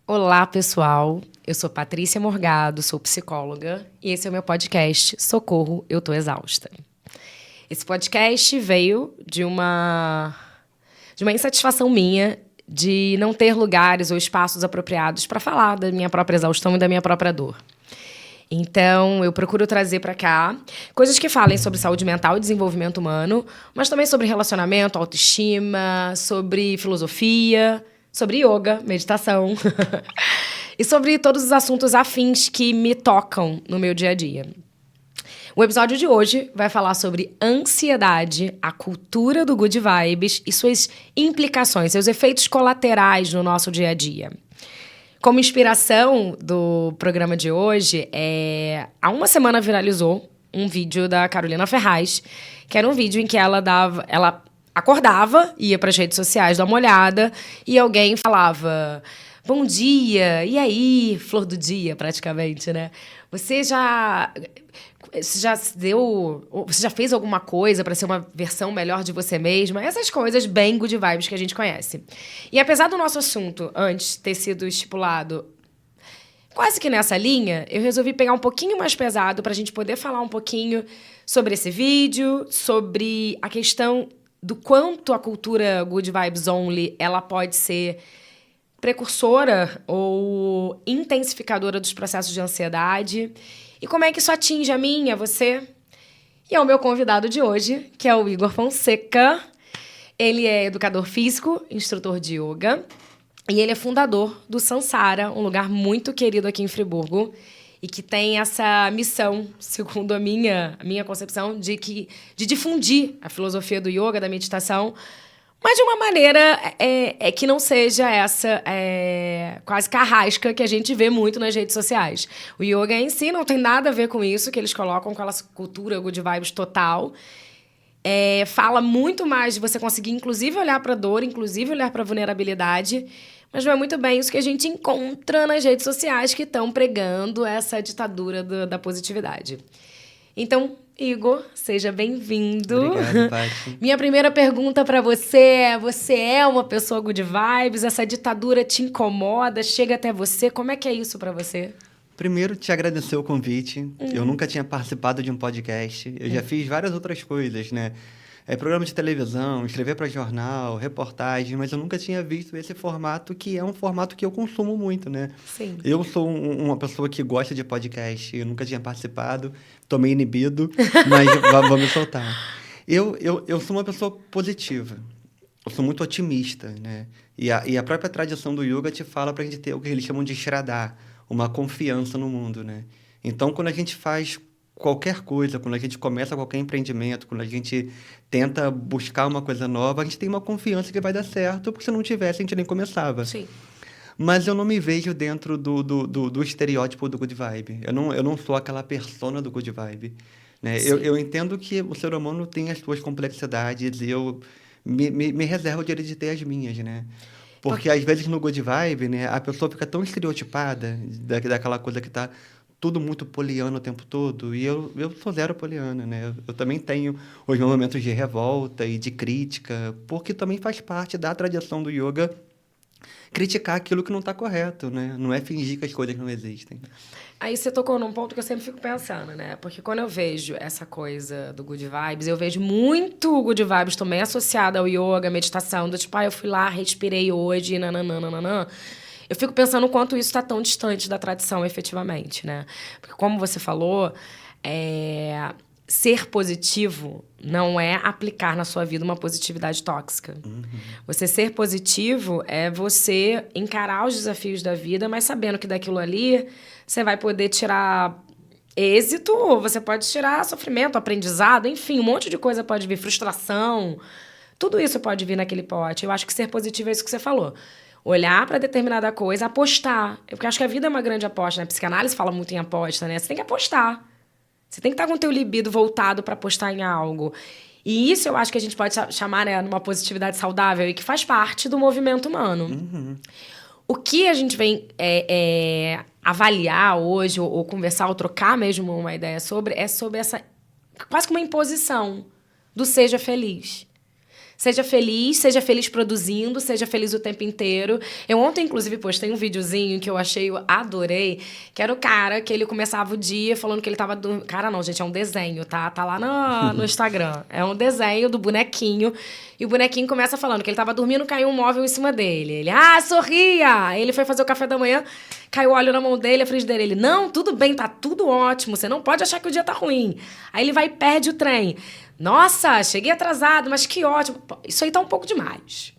Olá, pessoal. Eu sou Patrícia Morgado, sou psicóloga e esse é o meu podcast Socorro, eu tô exausta. Esse podcast veio de uma insatisfação minha de não ter lugares ou espaços apropriados para falar da minha própria exaustão e da minha própria dor. Então, eu procuro trazer para cá coisas que falem sobre saúde mental e desenvolvimento humano, mas também sobre relacionamento, autoestima, sobre filosofia, sobre yoga, meditação e sobre todos os assuntos afins que me tocam no meu dia a dia. O episódio de hoje vai falar sobre ansiedade, a cultura do good vibes e suas implicações, seus efeitos colaterais no nosso dia a dia. Como inspiração do programa de hoje, há uma semana viralizou um vídeo da Carolina Ferraz, que era um vídeo em que ela acordava, ia para as redes sociais dar uma olhada e alguém falava: bom dia, e aí, flor do dia, praticamente, né? Você já fez alguma coisa para ser uma versão melhor de você mesma? Essas coisas bem good vibes que a gente conhece. E apesar do nosso assunto antes ter sido estipulado quase que nessa linha, eu resolvi pegar um pouquinho mais pesado para a gente poder falar um pouquinho sobre esse vídeo, sobre a questão do quanto a cultura good vibes only ela pode ser precursora ou intensificadora dos processos de ansiedade e como é que isso atinge a mim, a você. E ao meu convidado de hoje, que é o Igor Fonseca. Ele é educador físico, instrutor de yoga e ele é fundador do Sansara, um lugar muito querido aqui em Friburgo e que tem essa missão, segundo a minha concepção, de difundir a filosofia do yoga, da meditação, mas de uma maneira que não seja essa quase carrasca que a gente vê muito nas redes sociais. O yoga em si não tem nada a ver com isso, que eles colocam com aquela cultura good vibes total. Fala muito mais de você conseguir, inclusive, olhar para a dor, inclusive olhar para a vulnerabilidade, mas não é muito bem isso que a gente encontra nas redes sociais que estão pregando essa ditadura da positividade. Então, Igor, seja bem-vindo. Obrigado, Paty. Minha primeira pergunta para você é: você é uma pessoa good vibes? Essa ditadura te incomoda? Chega até você? Como é que é isso para você? Primeiro, te agradecer o convite. Eu nunca tinha participado de um podcast. Eu já fiz várias outras coisas, né? Programa de televisão, escrever para jornal, reportagem, mas eu nunca tinha visto esse formato, que é um formato que eu consumo muito, né? Sim. Eu sou uma pessoa que gosta de podcast, eu nunca tinha participado, tô meio inibido, mas vou me soltar. Eu sou uma pessoa positiva, eu sou muito otimista, né? E a própria tradição do yoga te fala para a gente ter o que eles chamam de Shraddha, uma confiança no mundo, né? Então, quando a gente faz qualquer coisa, quando a gente começa qualquer empreendimento, quando a gente tenta buscar uma coisa nova, a gente tem uma confiança que vai dar certo, porque se não tivesse, a gente nem começava. Sim. Mas eu não me vejo dentro do estereótipo do good vibe. Eu não sou aquela persona do good vibe, né? Eu entendo que o ser humano tem as suas complexidades e eu me reservo o direito de ter as minhas, né? Porque, às vezes, no good vibe, né, a pessoa fica tão estereotipada daquela coisa que tá tudo muito poliana o tempo todo, e eu sou zero poliana, né? Eu também tenho os meus momentos de revolta e de crítica, porque também faz parte da tradição do yoga criticar aquilo que não está correto, né? Não é fingir que as coisas não existem. Aí você tocou num ponto que eu sempre fico pensando, né? Porque quando eu vejo essa coisa do good vibes, eu vejo muito good vibes também associado ao yoga, meditação, do tipo, eu fui lá, respirei hoje, nananana. Eu fico pensando o quanto isso está tão distante da tradição, efetivamente, né? Porque como você falou, ser positivo não é aplicar na sua vida uma positividade tóxica. Uhum. Você ser positivo é você encarar os desafios da vida, mas sabendo que daquilo ali você vai poder tirar êxito, ou você pode tirar sofrimento, aprendizado, enfim, um monte de coisa pode vir, frustração. Tudo isso pode vir naquele pote. Eu acho que ser positivo é isso que você falou. Olhar para determinada coisa, apostar. Porque eu acho que a vida é uma grande aposta, né? A psicanálise fala muito em aposta, né? Você tem que apostar. Você tem que estar com o teu libido voltado para apostar em algo. E isso eu acho que a gente pode chamar, né, numa positividade saudável e que faz parte do movimento humano. Uhum. O que a gente vem avaliar hoje, ou conversar, ou trocar mesmo uma ideia sobre, é sobre essa quase que uma imposição do seja feliz. Seja feliz produzindo, seja feliz o tempo inteiro. Eu ontem, inclusive, postei um videozinho que eu achei, eu adorei, que era o cara que ele começava o dia falando que ele tava... Cara, não, gente, é um desenho, tá? Tá lá no Instagram. É um desenho do bonequinho. E o bonequinho começa falando que ele tava dormindo, caiu um móvel em cima dele. Ele, sorria! Aí ele foi fazer o café da manhã, caiu óleo na mão dele, a frigideira. Ele, não, tudo bem, tá tudo ótimo. Você não pode achar que o dia tá ruim. Aí ele vai e perde o trem. Nossa, cheguei atrasado, mas que ótimo. Isso aí tá um pouco demais.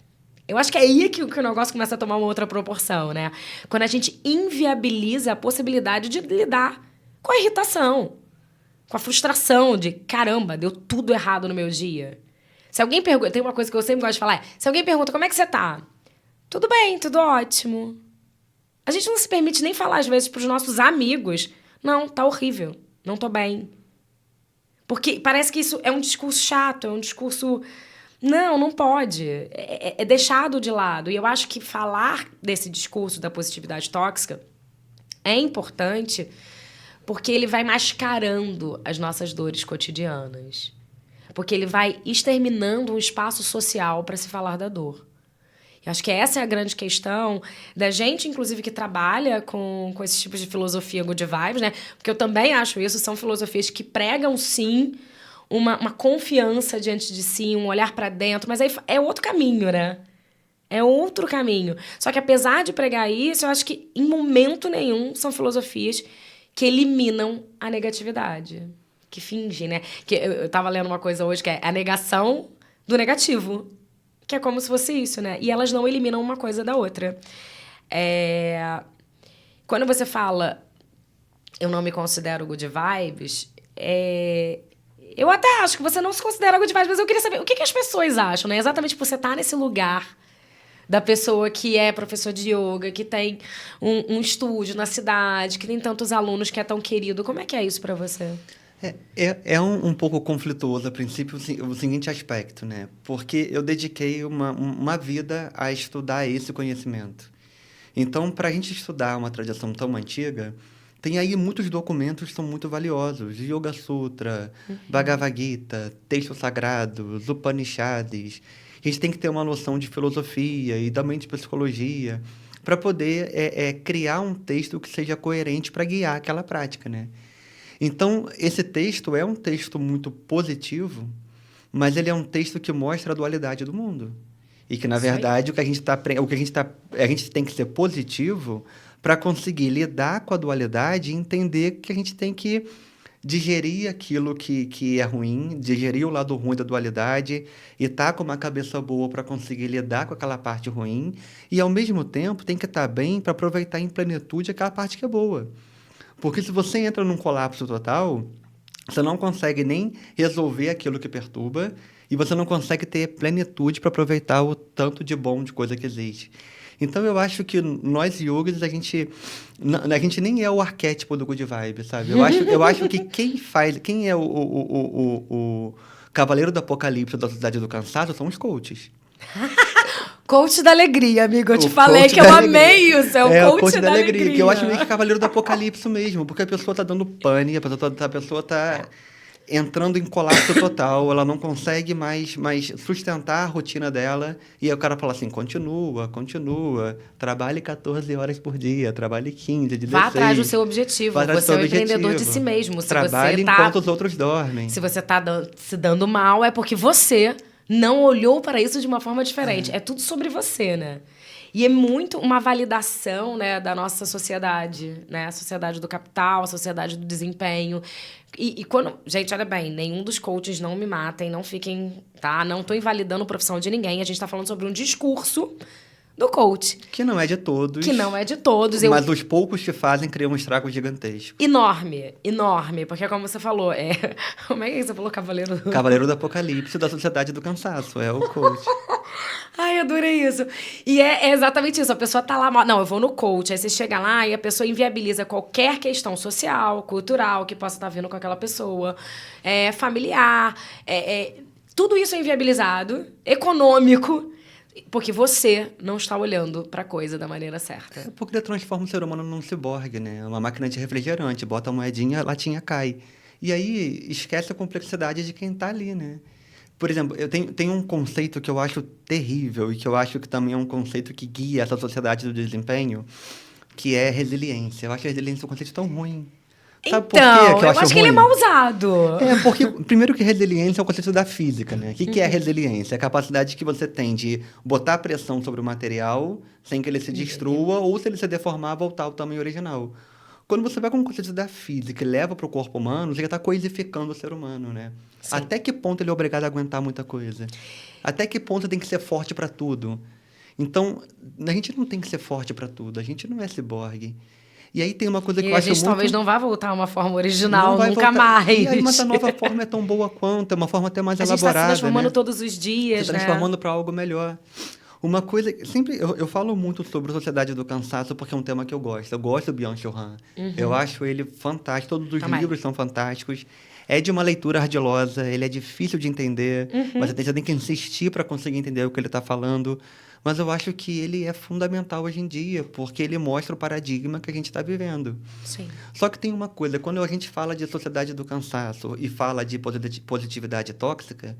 Eu acho que é aí que o negócio começa a tomar uma outra proporção, né? Quando a gente inviabiliza a possibilidade de lidar com a irritação, com a frustração de, caramba, deu tudo errado no meu dia. Se alguém pergunta... Tem uma coisa que eu sempre gosto de falar, se alguém pergunta, como é que você tá? Tudo bem, tudo ótimo. A gente não se permite nem falar, às vezes, pros nossos amigos, não, tá horrível, não tô bem. Porque parece que isso é um discurso chato, é um discurso... Não pode. É deixado de lado. E eu acho que falar desse discurso da positividade tóxica é importante porque ele vai mascarando as nossas dores cotidianas. Porque ele vai exterminando um espaço social para se falar da dor. Eu acho que essa é a grande questão da gente, inclusive, que trabalha com esses tipos de filosofia good vibes, né? Porque eu também acho isso, são filosofias que pregam, sim, uma confiança diante de si, um olhar para dentro, mas aí é outro caminho, né? É outro caminho. Só que apesar de pregar isso, eu acho que em momento nenhum são filosofias que eliminam a negatividade, que fingem, né? Que eu tava lendo uma coisa hoje que é a negação do negativo. Que é como se fosse isso, né? E elas não eliminam uma coisa da outra. Quando você fala, eu não me considero good vibes, eu até acho que você não se considera good vibes, mas eu queria saber o que as pessoas acham, né? Exatamente por você estar nesse lugar da pessoa que é professor de yoga, que tem um estúdio na cidade, que tem tantos alunos, que é tão querido. Como é que é isso para você? É um pouco conflituoso, a princípio, o seguinte aspecto, né? Porque eu dediquei uma vida a estudar esse conhecimento. Então, para a gente estudar uma tradição tão antiga, tem aí muitos documentos que são muito valiosos. Yoga Sutra, Bhagavad Gita, textos sagrados, Upanishads. A gente tem que ter uma noção de filosofia e também de psicologia para poder criar um texto que seja coerente para guiar aquela prática, né? Então, esse texto é um texto muito positivo, mas ele é um texto que mostra a dualidade do mundo. E que, na verdade, a gente tem que ser positivo para conseguir lidar com a dualidade e entender que a gente tem que digerir aquilo que é ruim, digerir o lado ruim da dualidade e estar com uma cabeça boa para conseguir lidar com aquela parte ruim e, ao mesmo tempo, tem que estar bem para aproveitar em plenitude aquela parte que é boa. Porque se você entra num colapso total, você não consegue nem resolver aquilo que perturba e você não consegue ter plenitude para aproveitar o tanto de bom de coisa que existe. Então, eu acho que nós yogis, a gente nem é o arquétipo do good vibe, sabe? Eu acho que quem é o cavaleiro do apocalipse da sociedade do cansaço são os coaches. Coach da alegria, amigo. Eu te falei que eu amei isso. É o coach da alegria. Que eu acho meio que cavaleiro do apocalipse mesmo. porque a pessoa tá dando pane, a pessoa tá entrando em colapso total, ela não consegue mais sustentar a rotina dela. E aí o cara fala assim, continua, trabalhe 14 horas por dia, trabalhe 15, 16. Vá atrás do seu objetivo. Você é um empreendedor de si mesmo. Trabalhe enquanto os outros dormem. Se você tá se dando mal, é porque você não olhou para isso de uma forma diferente. É tudo sobre você, né? E é muito uma validação, né, da nossa sociedade, né? A sociedade do capital, a sociedade do desempenho. E quando... Gente, olha bem, nenhum dos coaches não me matem, não fiquem... Tá? Não tô invalidando a profissão de ninguém. A gente tá falando sobre um discurso do coach. Que não é de todos. Mas os poucos que fazem criam um estrago gigantesco. Enorme. Porque como você falou, como é que você falou? Cavaleiro do apocalipse da sociedade do cansaço, é o coach. Ai, adorei isso. E é exatamente isso. A pessoa tá lá... Não, eu vou no coach. Aí você chega lá e a pessoa inviabiliza qualquer questão social, cultural, que possa estar vindo com aquela pessoa. Familiar. Tudo isso é inviabilizado. Econômico. Porque você não está olhando para a coisa da maneira certa. Porque ele transforma o ser humano num ciborgue, né? Uma máquina de refrigerante. Bota a moedinha, a latinha cai. E aí esquece a complexidade de quem está ali, né? Por exemplo, tenho um conceito que eu acho terrível e que eu acho que também é um conceito que guia essa sociedade do desempenho, que é resiliência. Eu acho que a resiliência é um conceito tão ruim. Sabe por quê Então, que eu acho que ele é ruim? mal usado. Porque, primeiro que resiliência é o conceito da física, né? O que é resiliência? É a capacidade que você tem de botar pressão sobre o material sem que ele se destrua ou, se ele se deformar, voltar ao tamanho original. Quando você vai com o conceito da física e leva para o corpo humano, você já está coisificando o ser humano, né? Sim. Até que ponto ele é obrigado a aguentar muita coisa? Até que ponto tem que ser forte para tudo? Então, a gente não tem que ser forte para tudo. A gente não é ciborgue. E aí tem uma coisa que eu acho muito... a gente talvez não vá voltar a uma forma original, não vai nunca voltar. mais. E aí, mas a nova forma é tão boa quanto, é uma forma até mais a elaborada, gente está se transformando né? todos os dias, Se transformando para algo melhor. Uma coisa... Sempre eu falo muito sobre a Sociedade do Cansaço porque é um tema que eu gosto. Eu gosto do Byung-Chul Han. Eu acho ele fantástico. Todos os livros são fantásticos. É de uma leitura ardilosa, ele é difícil de entender, mas você tem que insistir para conseguir entender o que ele está falando. Mas eu acho que ele é fundamental hoje em dia, porque ele mostra o paradigma que a gente está vivendo. Sim. Só que tem uma coisa, quando a gente fala de sociedade do cansaço e fala de positividade tóxica,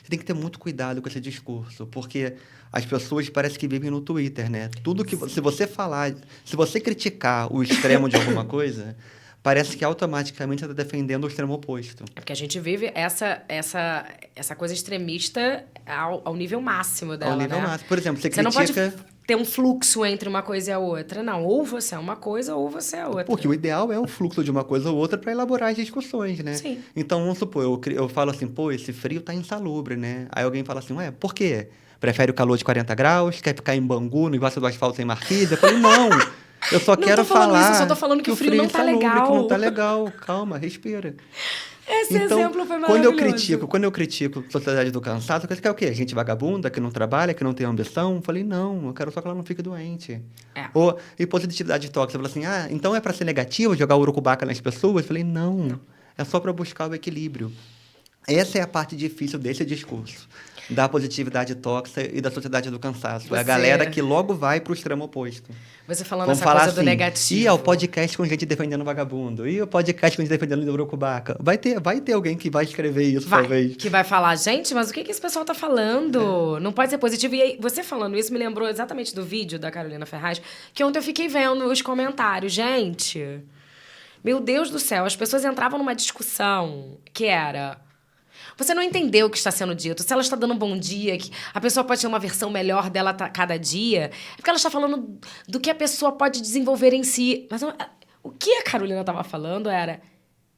você tem que ter muito cuidado com esse discurso, porque as pessoas parecem que vivem no Twitter, né? Tudo que se você falar, se você criticar o extremo de alguma coisa, parece que automaticamente você está defendendo o extremo oposto. É porque a gente vive essa coisa extremista ao nível máximo dela, Ao nível máximo. Por exemplo, você não pode critica... ter um fluxo entre uma coisa e a outra. Não, ou você é uma coisa ou você é outra. Porque o ideal é o fluxo de uma coisa ou outra para elaborar as discussões, né? Sim. Então, vamos supor, eu falo assim, pô, esse frio tá insalubre, né? Aí alguém fala assim, ué, por quê? Prefere o calor de 40 graus? Quer ficar em Bangu, no embaixo do asfalto sem marquise? Eu falei, não, eu só quero falar... Isso, eu só tô falando que o frio não tá legal. Que não tá legal, calma, respira. Esse exemplo foi quando maravilhoso. quando eu critico a sociedade do cansaço, eu quero o quê? Gente vagabunda, que não trabalha, que não tem ambição? Eu falei, não, eu quero só que ela não fique doente. Ou, e positividade tóxica, eu falei assim, então é para ser negativo, jogar urucubaca nas pessoas? Eu falei, não, é só para buscar o equilíbrio. Essa é a parte difícil desse discurso, da positividade tóxica e da sociedade do cansaço. É a galera que logo vai para o extremo oposto. Você falando Vamos essa falar coisa do negativo. E é o podcast com gente defendendo vagabundo. E o podcast com gente defendendo urucubaca. Vai ter alguém que vai escrever isso, talvez. Que vai falar, gente, mas o que esse pessoal tá falando? Não pode ser positivo. E aí, você falando isso me lembrou exatamente do vídeo da Carolina Ferraz, que ontem eu fiquei vendo os comentários. Gente, meu Deus do céu, as pessoas entravam numa discussão que era... Você não entendeu o que está sendo dito. Se ela está dando um bom dia, que a pessoa pode ter uma versão melhor dela cada dia, é porque ela está falando do que a pessoa pode desenvolver em si. Mas o que a Carolina estava falando era...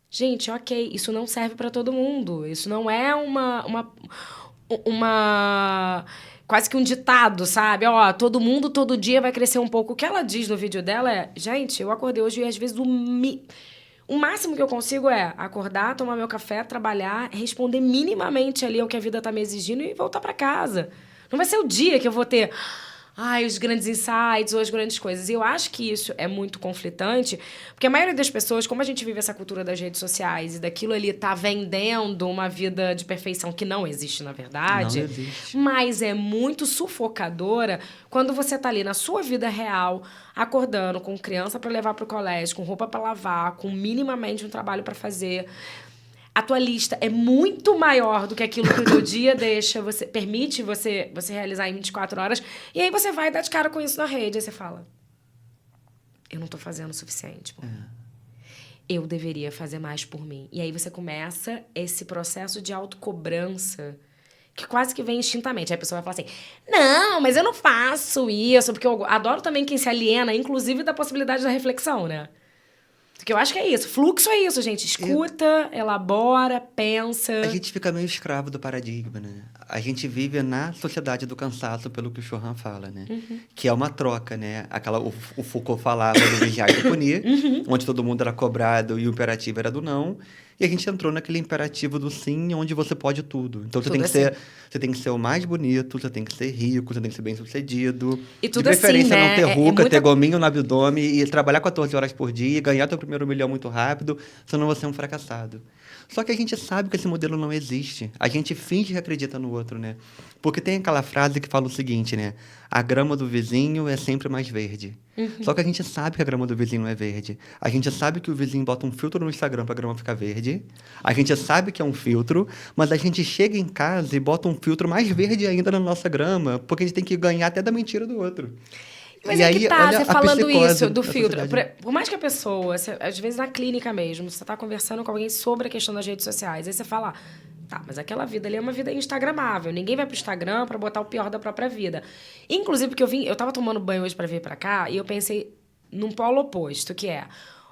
Gente, ok, isso não serve para todo mundo. Isso não é uma quase que um ditado, sabe? Ó, todo mundo, todo dia vai crescer um pouco. O que ela diz no vídeo dela é... Gente, eu acordei hoje e às vezes o máximo que eu consigo é acordar, tomar meu café, trabalhar, responder minimamente ali ao que a vida tá me exigindo e voltar para casa. Não vai ser o dia que eu vou ter os grandes insights ou as grandes coisas. E eu acho que isso é muito conflitante, porque a maioria das pessoas, como a gente vive essa cultura das redes sociais e daquilo ali tá vendendo uma vida de perfeição que não existe, na verdade, não existe. Mas é muito sufocadora quando você tá ali na sua vida real, acordando com criança para levar pro colégio, com roupa para lavar, com minimamente um trabalho para fazer. A tua lista é muito maior do que aquilo que o teu dia permite você realizar em 24 horas. E aí você vai dar de cara com isso na rede. Aí você fala, eu não tô fazendo o suficiente por mim. Eu deveria fazer mais por mim. E aí você começa esse processo de autocobrança que quase que vem instintamente. Aí a pessoa vai falar assim, não, mas eu não faço isso. Porque eu adoro também quem se aliena, inclusive da possibilidade da reflexão, né? Porque eu acho que é isso. Fluxo é isso, gente. Escuta, elabora, pensa. A gente fica meio escravo do paradigma, né? A gente vive na sociedade do cansaço, pelo que o Chul Han fala, né? Que é uma troca, né? O Foucault falava do vigiar e do punir, onde todo mundo era cobrado e o imperativo era do não. E a gente entrou naquele imperativo do sim, onde você pode tudo. Então, você tem que ser o mais bonito, você tem que ser rico, você tem que ser bem-sucedido. E tudo de preferência, assim, né? não ter ruga, ter gominho no abdômen e trabalhar 14 horas por dia e ganhar teu primeiro milhão muito rápido, senão você é um fracassado. Só que a gente sabe que esse modelo não existe. A gente finge que acredita no outro, né? Porque tem aquela frase que fala o seguinte, né? A grama do vizinho é sempre mais verde. Só que a gente sabe que a grama do vizinho não é verde. A gente sabe que o vizinho bota um filtro no Instagram pra grama ficar verde. verdade. A gente sabe que é um filtro, mas a gente chega em casa e bota um filtro mais verde ainda na nossa grama, porque a gente tem que ganhar até da mentira do outro. Mas E é que aí, tá, olha você a falando psicose isso do da filtro. sociedade. Por mais que a pessoa, às vezes na clínica mesmo, você tá conversando com alguém sobre a questão das redes sociais, aí você fala, tá, mas aquela vida ali é uma vida instagramável. Ninguém vai pro Instagram pra botar o pior da própria vida. Inclusive, porque eu tava tomando banho hoje pra vir pra cá e eu pensei num polo oposto, que é,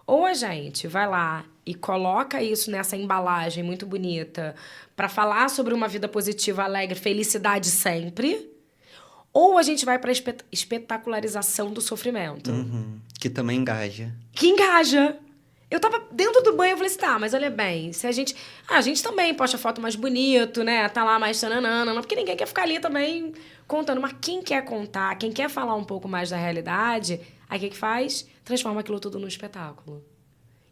ou a gente vai lá e coloca isso nessa embalagem muito bonita pra falar sobre uma vida positiva, alegre, felicidade sempre, ou a gente vai pra espetacularização do sofrimento. Uhum. Que também engaja. Que engaja. Eu tava dentro do banho, eu falei assim, tá, mas olha bem, se a gente... a gente também posta foto mais bonito, né? Tá lá mais tananana, porque ninguém quer ficar ali também contando. Mas quem quer contar, quem quer falar um pouco mais da realidade, aí o que faz? Transforma aquilo tudo num espetáculo.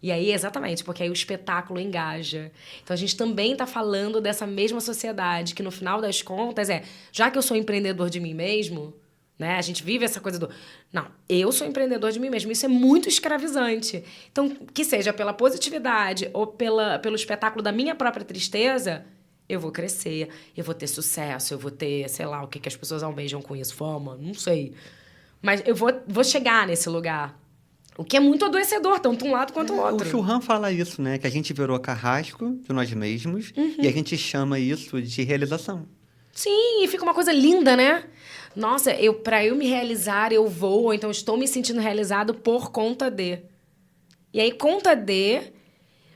E aí, exatamente, porque aí o espetáculo engaja. Então, a gente também tá falando dessa mesma sociedade, que no final das contas já que eu sou empreendedor de mim mesmo, né? A gente vive essa coisa do, não, eu sou empreendedor de mim mesmo. Isso é muito escravizante. Então, que seja pela positividade ou pelo espetáculo da minha própria tristeza, eu vou crescer, eu vou ter sucesso, eu vou ter, sei lá, o que as pessoas almejam com isso, fama, não sei. Mas eu vou chegar nesse lugar. O que é muito adoecedor, tanto um lado quanto o O outro. Churran fala isso, né? Que a gente virou carrasco de nós mesmos e a gente chama isso de realização. Sim, e fica uma coisa linda, né? Nossa, pra eu me realizar, eu vou, ou então estou me sentindo realizado por conta de. E aí, conta de...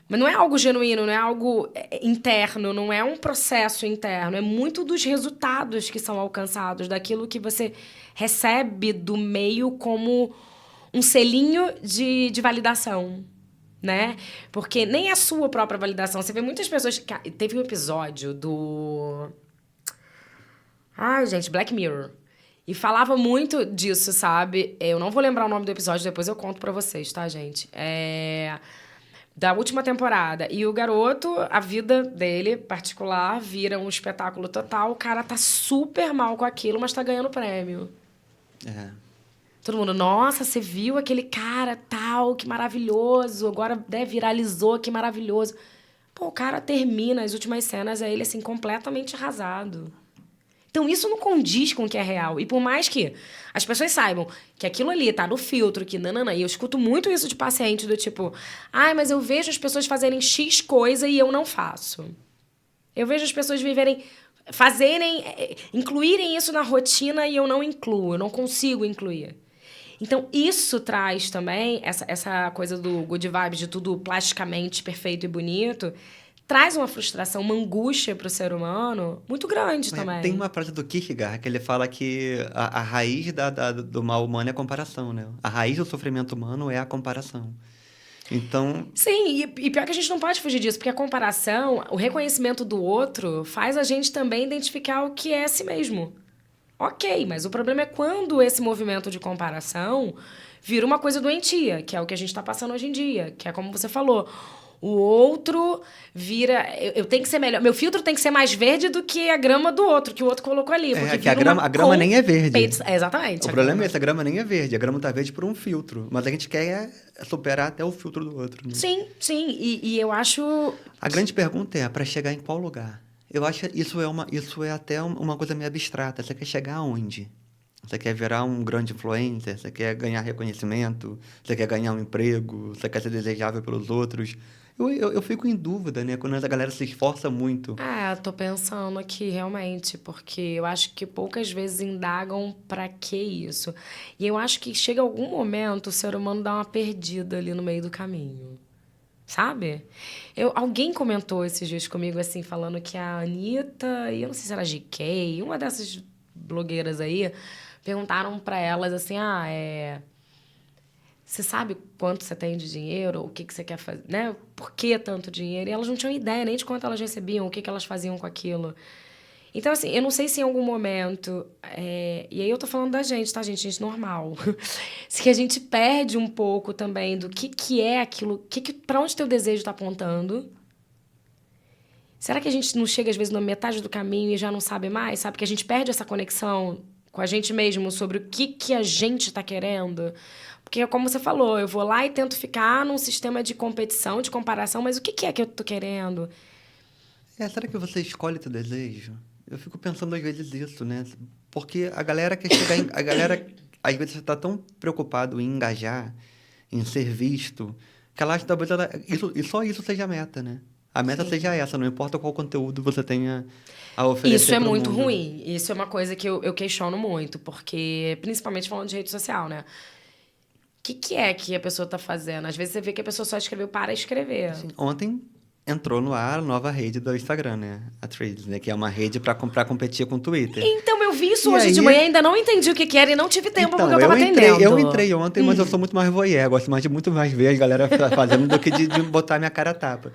Mas não é algo genuíno, não é algo interno, não é um processo interno. É muito dos resultados que são alcançados, daquilo que você recebe do meio como um selinho de validação, né? Porque nem é a sua própria validação. Você vê muitas pessoas... Teve um episódio do... Ai, gente, Black Mirror. E falava muito disso, sabe? Eu não vou lembrar o nome do episódio, depois eu conto pra vocês, tá, gente? Da última temporada. E o garoto, a vida dele, particular, vira um espetáculo total. O cara tá super mal com aquilo, mas tá ganhando prêmio. É. Todo mundo, nossa, você viu aquele cara tal, que maravilhoso. Agora, né, viralizou, que maravilhoso. Pô, o cara termina as últimas cenas, ele, assim, completamente arrasado. Então, isso não condiz com o que é real. E por mais que as pessoas saibam que aquilo ali tá no filtro, que nanana, e eu escuto muito isso de paciente do tipo, ai, mas eu vejo as pessoas fazerem X coisa e eu não faço. Eu vejo as pessoas incluírem isso na rotina e eu não incluo, eu não consigo incluir. Então, isso traz também, essa coisa do good vibes, de tudo plasticamente perfeito e bonito, traz uma frustração, uma angústia pro ser humano muito grande também. Tem uma frase do Kierkegaard que ele fala que a raiz do mal humano é a comparação, né? A raiz do sofrimento humano é a comparação. Então... Sim, e pior que a gente não pode fugir disso, porque a comparação, o reconhecimento do outro, faz a gente também identificar o que é si mesmo. Ok, mas o problema é quando esse movimento de comparação vira uma coisa doentia, que é o que a gente está passando hoje em dia, que é como você falou. O outro vira... Eu tenho que ser melhor. Meu filtro tem que ser mais verde do que a grama do outro, que o outro colocou ali. Porque que a grama nem é verde. Exatamente. O problema é esse, a grama nem é verde. A grama tá verde por um filtro. Mas a gente quer superar até o filtro do outro. Né? Sim, sim. E eu acho... A grande pergunta é, para chegar em qual lugar? Eu acho que isso é até uma coisa meio abstrata. Você quer chegar aonde? Você quer virar um grande influencer? Você quer ganhar reconhecimento? Você quer ganhar um emprego? Você quer ser desejável pelos outros? Eu fico em dúvida, né? Quando a galera se esforça muito. Tô pensando aqui, realmente, porque eu acho que poucas vezes indagam pra que isso. E eu acho que chega algum momento o ser humano dá uma perdida ali no meio do caminho. Sabe? Alguém comentou esses dias comigo, assim, falando que a Anitta, e eu não sei se era a GK, uma dessas blogueiras aí, perguntaram pra elas assim, você sabe quanto você tem de dinheiro? O que você quer fazer? Né? Por que tanto dinheiro? E elas não tinham ideia nem de quanto elas recebiam, o que elas faziam com aquilo. Então, assim, eu não sei se em algum momento... E aí eu tô falando da gente, tá, gente? Gente normal. Se a gente perde um pouco também do que é aquilo... Pra onde teu desejo tá apontando? Será que a gente não chega, às vezes, na metade do caminho e já não sabe mais? Sabe? Que a gente perde essa conexão com a gente mesmo sobre o que a gente tá querendo. Porque, como você falou, eu vou lá e tento ficar num sistema de competição, de comparação, mas o que é que eu tô querendo? Será que você escolhe teu desejo? Eu fico pensando às vezes isso, né? Porque a galera quer chegar em... A galera, às vezes, está tão preocupado em engajar, em ser visto, que ela acha que talvez e só isso seja a meta, né? A meta seja essa, não importa qual conteúdo você tenha a oferecer Isso é pro muito mundo. ruim. Isso é uma coisa que eu questiono muito, porque, principalmente falando de rede social, né? O que é que a pessoa tá fazendo? Às vezes você vê que a pessoa só escreveu para escrever. Assim, ontem entrou no ar a nova rede do Instagram, né? A Threads, né? Que é uma rede para competir com o Twitter. Então, eu vi isso E hoje de aí- manhã, ainda não entendi o que era e não tive tempo Então, porque eu tava atendendo. eu entrei ontem, mas eu sou muito mais voyeur. Gosto mais de muito mais ver as galera fazendo do que de botar minha cara a tapa.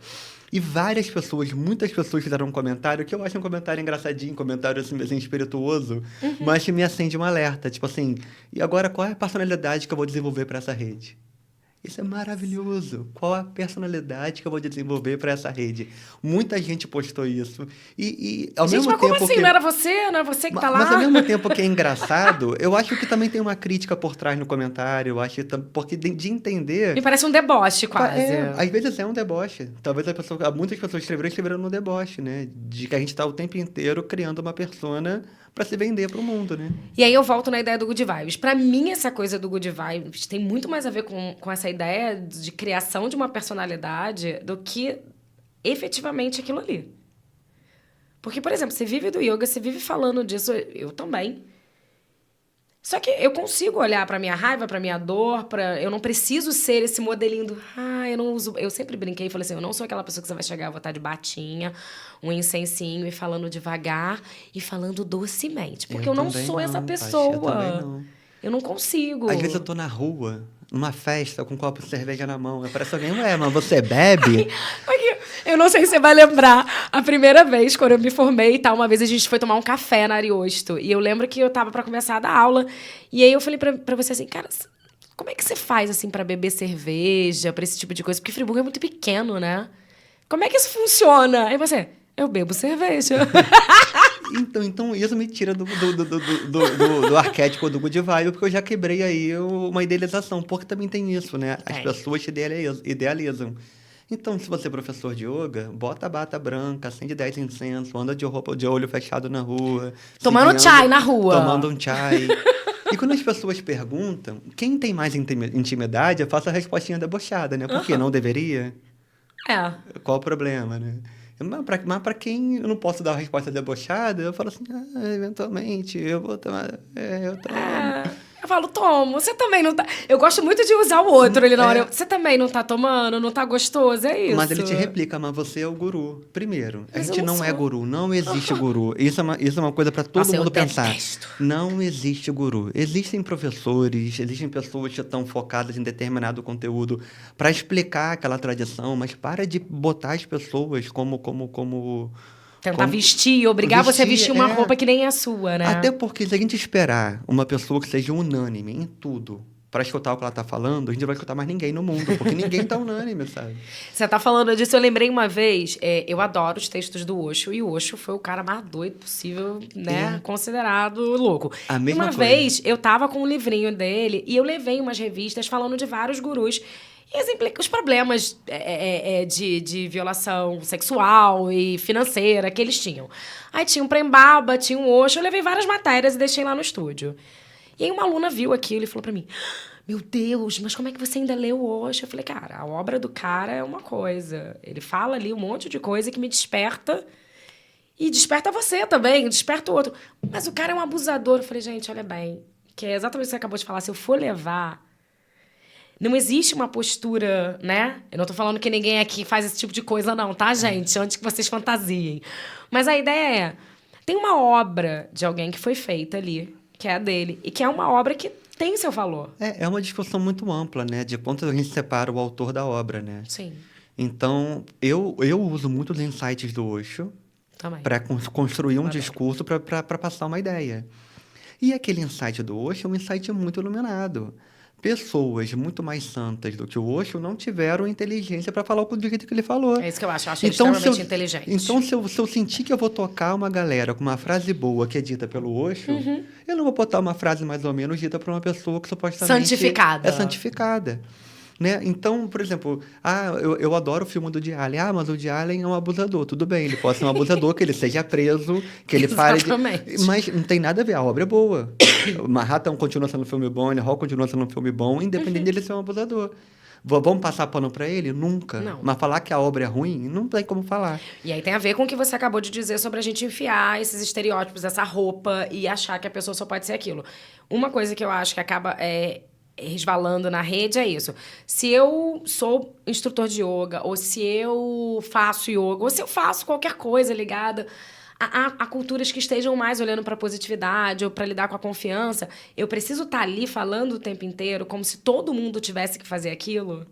E várias pessoas, muitas pessoas fizeram um comentário que eu acho um comentário engraçadinho, um comentário assim, espirituoso, mas que me acende um alerta. Tipo assim, e agora qual é a personalidade que eu vou desenvolver para essa rede? Isso é maravilhoso. Qual a personalidade que eu vou desenvolver para essa rede? Muita gente postou isso. E ao Gente, mesmo mas como tempo assim? que... Não era você? Não é você que tá lá? Mas ao mesmo tempo que é engraçado, eu acho que também tem uma crítica por trás no comentário. Eu acho que porque de entender... Me parece um deboche, quase. às vezes é um deboche. Talvez muitas pessoas escreveram no deboche, né? De que a gente está o tempo inteiro criando uma persona para se vender para o mundo, né? E aí eu volto na ideia do Good Vibes. Pra mim, essa coisa do Good Vibes tem muito mais a ver com essa ideia de criação de uma personalidade do que efetivamente aquilo ali. Porque, por exemplo, você vive do yoga, você vive falando disso, eu também. Só que eu consigo olhar pra minha raiva, pra minha dor, eu não preciso ser esse modelinho do, eu não uso, eu sempre brinquei e falei assim, eu não sou aquela pessoa que você vai chegar, eu vou estar de batinha, um incensinho e falando devagar e falando docemente, porque eu não também sou essa não, Paty, pessoa. eu também não. Eu não consigo. Às vezes eu tô na rua, numa festa, com um copo de cerveja na mão. Parece alguém, mas você bebe? Aqui, eu não sei se você vai lembrar, a primeira vez, quando eu me formei e tal, uma vez a gente foi tomar um café na Ariosto. E eu lembro que eu tava pra começar a dar aula. E aí eu falei pra você assim, cara, como é que você faz, assim, pra beber cerveja, pra esse tipo de coisa? Porque Friburgo é muito pequeno, né? Como é que isso funciona? Aí você, eu bebo cerveja. Então isso me tira do arquétipo do Good Vibe, porque eu já quebrei aí uma idealização. Porque também tem isso, né? As pessoas te idealizam. Então, se você é professor de yoga, bota a bata branca, acende 10 incensos, anda de roupa de olho fechado na rua. Tomando chai na rua. Tomando um chai. E quando as pessoas perguntam, quem tem mais intimidade, eu faço a respostinha debochada, né? Porque não deveria? É. Qual o problema, né? Mas para quem eu não posso dar uma resposta debochada, eu falo assim, eventualmente, eu vou tomar... eu tomo. Eu falo, tomo. Você também não tá... Eu gosto muito de usar o outro ali na hora. Você também não tá tomando? Não tá gostoso? É isso. Mas ele te replica, mas você é o guru. Primeiro, a Mas gente eu não não é sou. guru. Não existe guru. Isso é uma coisa para todo Nossa, eu mundo pensar. detesto. Não existe guru. Existem professores, existem pessoas que estão focadas em determinado conteúdo para explicar aquela tradição, mas para de botar as pessoas como Tentar vestir, obrigar você a vestir uma é. roupa que nem a sua, né? Até porque se a gente esperar uma pessoa que seja unânime em tudo para escutar o que ela tá falando, a gente não vai escutar mais ninguém no mundo, porque ninguém tá unânime, sabe? Você tá falando disso, eu lembrei uma vez, eu adoro os textos do Osho, e o Osho foi o cara mais doido possível, né? Considerado louco. A E mesma uma coisa. vez, eu tava com um livrinho dele, e eu levei umas revistas falando de vários gurus. E os problemas de violação sexual e financeira que eles tinham. Aí tinha um Prembaba, tinha um Osho, eu levei várias matérias e deixei lá no estúdio. E aí uma aluna viu aquilo e falou pra mim, meu Deus, mas como é que você ainda leu o Osho? Eu falei, cara, a obra do cara é uma coisa. Ele fala ali um monte de coisa que me desperta e desperta você também, desperta o outro. Mas o cara é um abusador. Eu falei, gente, olha bem, que é exatamente o que você acabou de falar. Se eu for levar... Não existe uma postura, né? Eu não tô falando que ninguém aqui faz esse tipo de coisa, não, tá, gente? Antes que vocês fantasiem. Mas a ideia é... Tem uma obra de alguém que foi feita ali, que é a dele, e que é uma obra que tem seu valor. É uma discussão muito ampla, né? De quanto a gente separa o autor da obra, né? Sim, Então, eu uso muito os insights do Osho também. para construir um discurso para passar uma ideia. E aquele insight do Osho é um insight muito iluminado. pessoas muito mais santas do que o Osho não tiveram inteligência para falar do jeito que ele falou. É isso que eu acho. Eu acho ele extremamente inteligente. Então, se eu sentir que eu vou tocar uma galera com uma frase boa que é dita pelo Osho, eu não vou botar uma frase mais ou menos dita por uma pessoa que supostamente santificada. É santificada. Né? Então, por exemplo, eu adoro o filme do Woody Allen. Mas o Woody Allen é um abusador. Tudo bem, ele pode ser um abusador, que ele seja preso, que ele pare de... Mas não tem nada a ver, a obra é boa. Manhattan continua sendo um filme bom, Annie Hall continua sendo um filme bom, independente dele ser um abusador. Vamos passar pano pra ele? Nunca. Não. Mas falar que a obra é ruim, não tem como falar. E aí tem a ver com o que você acabou de dizer sobre a gente enfiar esses estereótipos, essa roupa e achar que a pessoa só pode ser aquilo. Uma coisa que eu acho que acaba resvalando na rede é isso. Se eu sou instrutor de yoga, ou se eu faço yoga, ou se eu faço qualquer coisa ligada a culturas que estejam mais olhando para a positividade ou para lidar com a confiança, eu preciso estar ali falando o tempo inteiro como se todo mundo tivesse que fazer aquilo?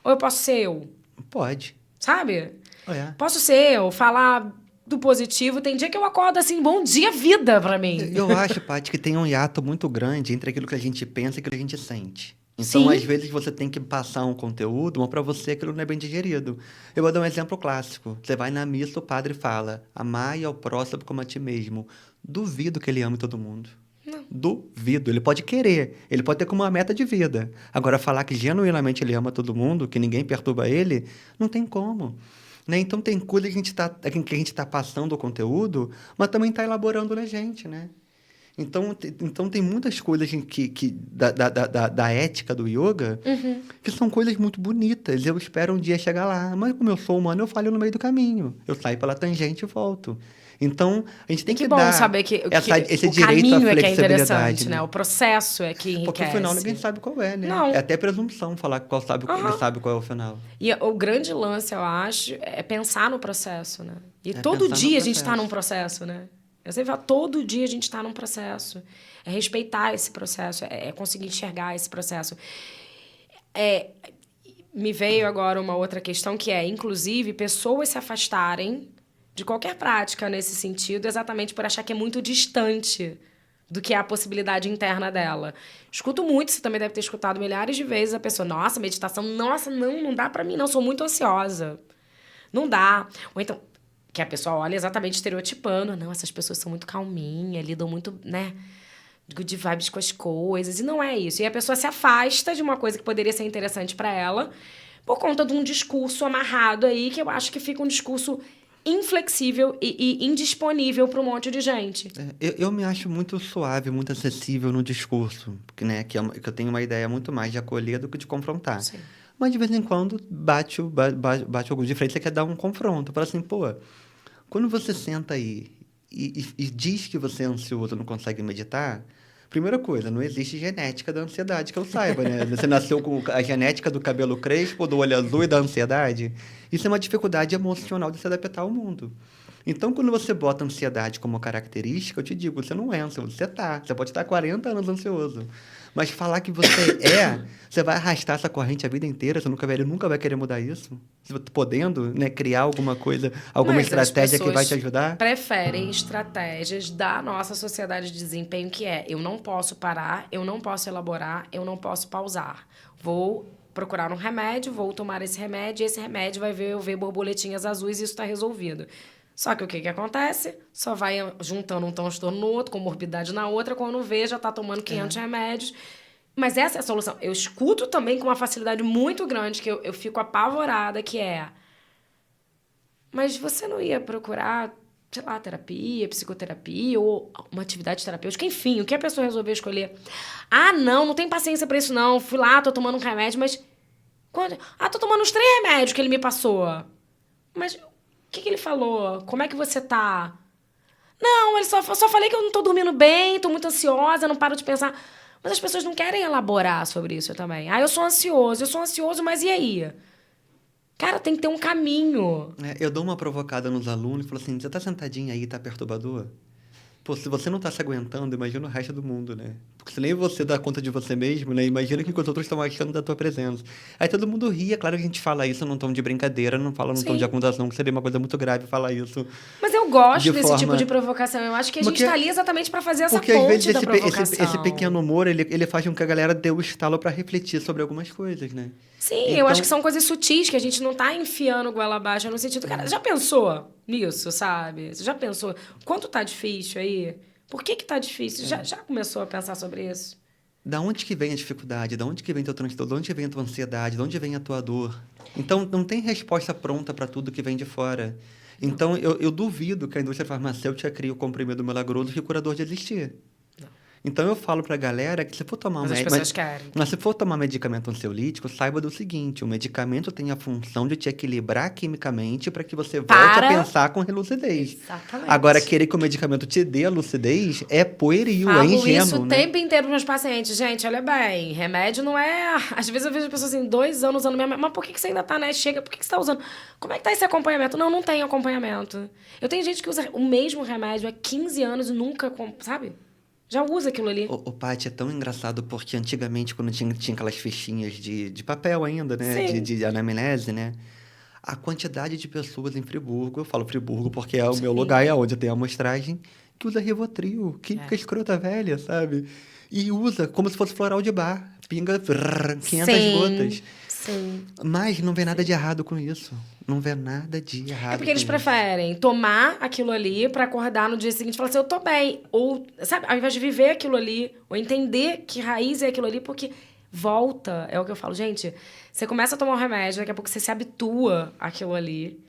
Ou eu posso ser eu? Pode. Sabe? É. Posso ser eu, falar do positivo. Tem dia que eu acordo assim, bom dia, vida pra mim. Eu acho, Paty, que tem um hiato muito grande entre aquilo que a gente pensa e aquilo que a gente sente. Então, às vezes, você tem que passar um conteúdo, mas para você aquilo não é bem digerido. Eu vou dar um exemplo clássico. Você vai na missa, o padre fala, amai ao próximo como a ti mesmo. Duvido que ele ame todo mundo. Não. Duvido. Ele pode querer, ele pode ter como uma meta de vida. Agora, falar que genuinamente ele ama todo mundo, que ninguém perturba ele, não tem como. Né? Então, tem coisa que a gente tá passando o conteúdo, mas também está elaborando na gente, né? Então tem muitas coisas da ética do yoga que são coisas muito bonitas. Eu espero um dia chegar lá. Mas como eu sou humano, eu falho no meio do caminho. Eu saio pela tangente e volto. Então, a gente tem que bom dar saber que esse o direito caminho à é que é interessante, flexibilidade. né? O processo é que enriquece. Porque o final ninguém sabe qual é, né? Não. É até presunção falar que ele sabe qual é o final. E o grande lance, eu acho, é pensar no processo, né? E todo dia a gente está num processo, né? Eu sempre falo, todo dia a gente está num processo. É respeitar esse processo, é conseguir enxergar esse processo. Me veio agora uma outra questão que é, inclusive, pessoas se afastarem de qualquer prática nesse sentido exatamente por achar que é muito distante do que é a possibilidade interna dela. Escuto muito, você também deve ter escutado milhares de vezes a pessoa, nossa, meditação, nossa, não dá pra mim, não, sou muito ansiosa. Não dá. Ou então... que a pessoa olha exatamente estereotipando. Não, essas pessoas são muito calminhas, lidam muito, né, good vibes com as coisas. E não é isso. E a pessoa se afasta de uma coisa que poderia ser interessante para ela por conta de um discurso amarrado aí, que eu acho que fica um discurso inflexível e indisponível para um monte de gente. Eu me acho muito suave, muito acessível no discurso, né, que eu tenho uma ideia muito mais de acolher do que de confrontar. Sim. Mas, de vez em quando, bate algum de frente, você quer dar um confronto. Fala assim, pô, quando você senta aí e diz que você é ansioso e não consegue meditar, primeira coisa, não existe genética da ansiedade, que eu saiba, né? Você nasceu com a genética do cabelo crespo, do olho azul e da ansiedade. Isso é uma dificuldade emocional de se adaptar ao mundo. Então, quando você bota ansiedade como característica, eu te digo, você não é ansioso, você tá. Você pode estar 40 anos ansioso. Mas falar que você você vai arrastar essa corrente a vida inteira, você nunca vai querer mudar isso. Podendo, né, criar alguma coisa, alguma estratégia que vai te ajudar. Preferem estratégias da nossa sociedade de desempenho, que é, eu não posso parar, eu não posso elaborar, eu não posso pausar. Vou procurar um remédio, vou tomar esse remédio, e esse remédio vai ver borboletinhas azuis e isso está resolvido. Só que o que acontece? Só vai juntando um transtorno no outro, comorbidade na outra, quando vê, já está tomando 500 remédios. Mas essa é a solução. Eu escuto também com uma facilidade muito grande, que eu fico apavorada, que é... Mas você não ia procurar, sei lá, terapia, psicoterapia, ou uma atividade terapêutica, enfim, o que a pessoa resolveu escolher? Ah, não tem paciência para isso não. Fui lá, tô tomando um remédio, mas... tô tomando os 3 remédios que ele me passou. Mas... o que ele falou? Como é que você tá? Não, ele só falei que eu não tô dormindo bem, tô muito ansiosa, não paro de pensar. Mas as pessoas não querem elaborar sobre isso também. Eu sou ansioso, mas e aí? Cara, tem que ter um caminho. Eu dou uma provocada nos alunos e falo assim, você tá sentadinha aí, tá perturbador? Pô, se você não tá se aguentando, imagina o resto do mundo, né? Porque se nem você dá conta de você mesmo, né? Imagina o que os outros estão achando da tua presença. Aí todo mundo ri, é claro que a gente fala isso num tom de brincadeira, não fala num tom de Sim. acusação, que seria uma coisa muito grave falar isso Mas eu gosto de desse tipo forma... de provocação. Eu acho que a gente Porque, tá ali exatamente pra fazer essa porque às vezes ponte da esse provocação. pequeno humor, ele faz com que a galera dê o estalo pra refletir sobre algumas coisas, né? Sim, eu acho que Então, são coisas sutis que a gente não tá enfiando goela abaixo, no sentido, cara, já pensou nisso, sabe? Você já pensou quanto tá difícil aí? Por que tá difícil? Já começou a pensar sobre isso? da onde que vem a dificuldade? Da onde que vem teu transtorno? De onde vem a tua ansiedade? De onde vem a tua dor? Então, não tem resposta pronta para tudo que vem de fora. Então, eu duvido que a indústria farmacêutica crie o comprimido milagroso que o curador de existir. Então, eu falo para a galera que se for tomar Mas as pessoas querem. mas se for tomar medicamento ansiolítico, saiba do seguinte, o medicamento tem a função de te equilibrar quimicamente para que você volte a pensar com lucidez. Exatamente. Agora, querer que o medicamento te dê a lucidez é pueril, é Falo ingênuo, isso o né? tempo inteiro pros meus pacientes. Gente, olha bem, remédio não é... Às vezes eu vejo pessoas assim, 2 anos usando mesmo. Mas por que você ainda tá, né? Chega, por que você tá usando? Como é que tá esse acompanhamento? Não tem acompanhamento. Eu tenho gente que usa o mesmo remédio há 15 anos e nunca, sabe? Já usa aquilo ali. O Paty, é tão engraçado porque antigamente, quando tinha aquelas fichinhas de papel ainda, né? Sim. De anamnese, né? A quantidade de pessoas em Friburgo, eu falo Friburgo porque é o meu lugar, é onde tem a amostragem, que usa Rivotril, química escrota velha, sabe? E usa como se fosse floral de bar. Pinga 500 gotas. Sim. Mas não vê nada de errado com isso. Não vê nada de errado É porque eles com isso. preferem tomar aquilo ali pra acordar no dia seguinte e falar assim, eu tô bem. Ou, sabe, ao invés de viver aquilo ali, ou entender que raiz é aquilo ali, porque volta. É o que eu falo, gente, você começa a tomar um remédio, daqui a pouco você se habitua àquilo ali,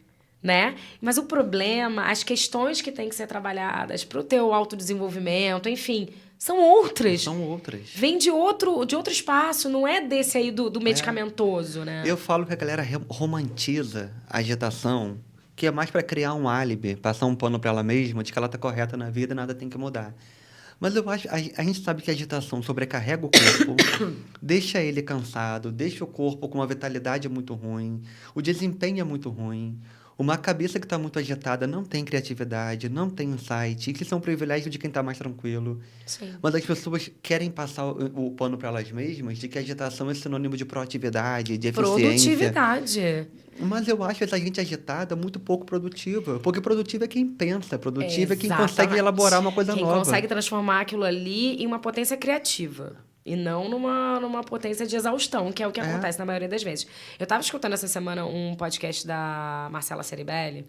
né? Mas o problema, as questões que têm que ser trabalhadas pro teu autodesenvolvimento, enfim, são outras. São outras. Vem de outro espaço, não é desse aí do medicamentoso, né? Eu falo que a galera romantiza a agitação, que é mais para criar um álibi, passar um pano para ela mesma de que ela tá correta na vida e nada tem que mudar. Mas eu acho, a gente sabe que a agitação sobrecarrega o corpo, deixa ele cansado, deixa o corpo com uma vitalidade muito ruim, o desempenho é muito ruim. Uma cabeça que está muito agitada não tem criatividade, não tem insight, e que são privilégios de quem está mais tranquilo. Sim. Mas as pessoas querem passar o pano para elas mesmas de que a agitação é sinônimo de proatividade, de eficiência. Produtividade. Mas eu acho essa gente agitada muito pouco produtiva. Porque produtiva é quem pensa, produtiva é quem Exatamente. consegue elaborar uma coisa nova. Quem consegue transformar aquilo ali em uma potência criativa. E não numa potência de exaustão, que é o que acontece na maioria das vezes. Eu estava escutando essa semana um podcast da Marcela Ceribelli,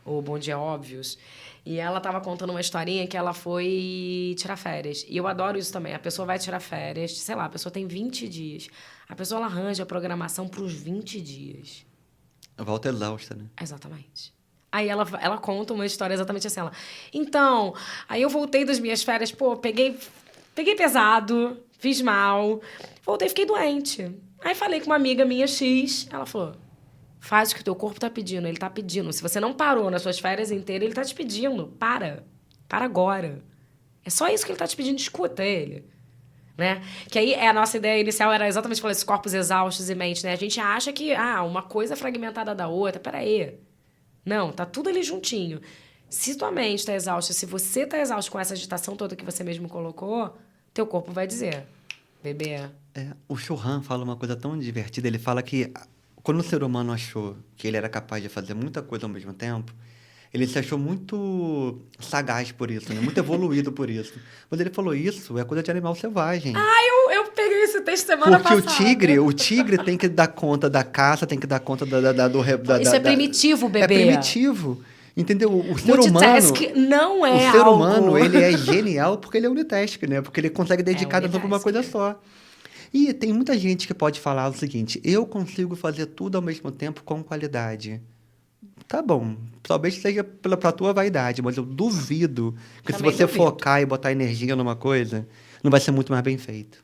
o Bom Dia Óbvios, e ela estava contando uma historinha que ela foi tirar férias. E eu adoro isso também. A pessoa vai tirar férias, sei lá, a pessoa tem 20 dias. A pessoa ela arranja a programação para os 20 dias. Volta exausta, né? Exatamente. Aí ela conta uma história exatamente assim. Então, aí eu voltei das minhas férias, pô, peguei pesado, fiz mal, voltei e fiquei doente. Aí falei com uma amiga minha X, ela falou, faz o que o teu corpo tá pedindo, ele tá pedindo. Se você não parou nas suas férias inteiras, ele tá te pedindo. Para agora. É só isso que ele tá te pedindo, escuta ele. Né? Que aí a nossa ideia inicial era exatamente falar esses corpos exaustos e mente, né? A gente acha que, uma coisa é fragmentada da outra, peraí. Não, tá tudo ali juntinho. Se tua mente tá exausta, se você tá exausto com essa agitação toda que você mesmo colocou, teu corpo vai dizer, bebê. O Churran fala uma coisa tão divertida, ele fala que quando o ser humano achou que ele era capaz de fazer muita coisa ao mesmo tempo, ele se achou muito sagaz por isso, né? Muito evoluído por isso. Mas ele falou, isso é coisa de animal selvagem. Eu peguei esse texto semana Porque passada. o tigre tem que dar conta da caça, tem que dar conta Isso é primitivo, bebê. É primitivo. Entendeu? O ser Multitask humano... não é O ser algo... humano, ele é genial porque ele é unitask, né? Porque ele consegue dedicar atenção para uma coisa só. E tem muita gente que pode falar o seguinte, eu consigo fazer tudo ao mesmo tempo com qualidade. Tá bom, talvez seja pra tua vaidade, mas eu duvido que Também se você duvido. focar e botar energia numa coisa, não vai ser muito mais bem feito.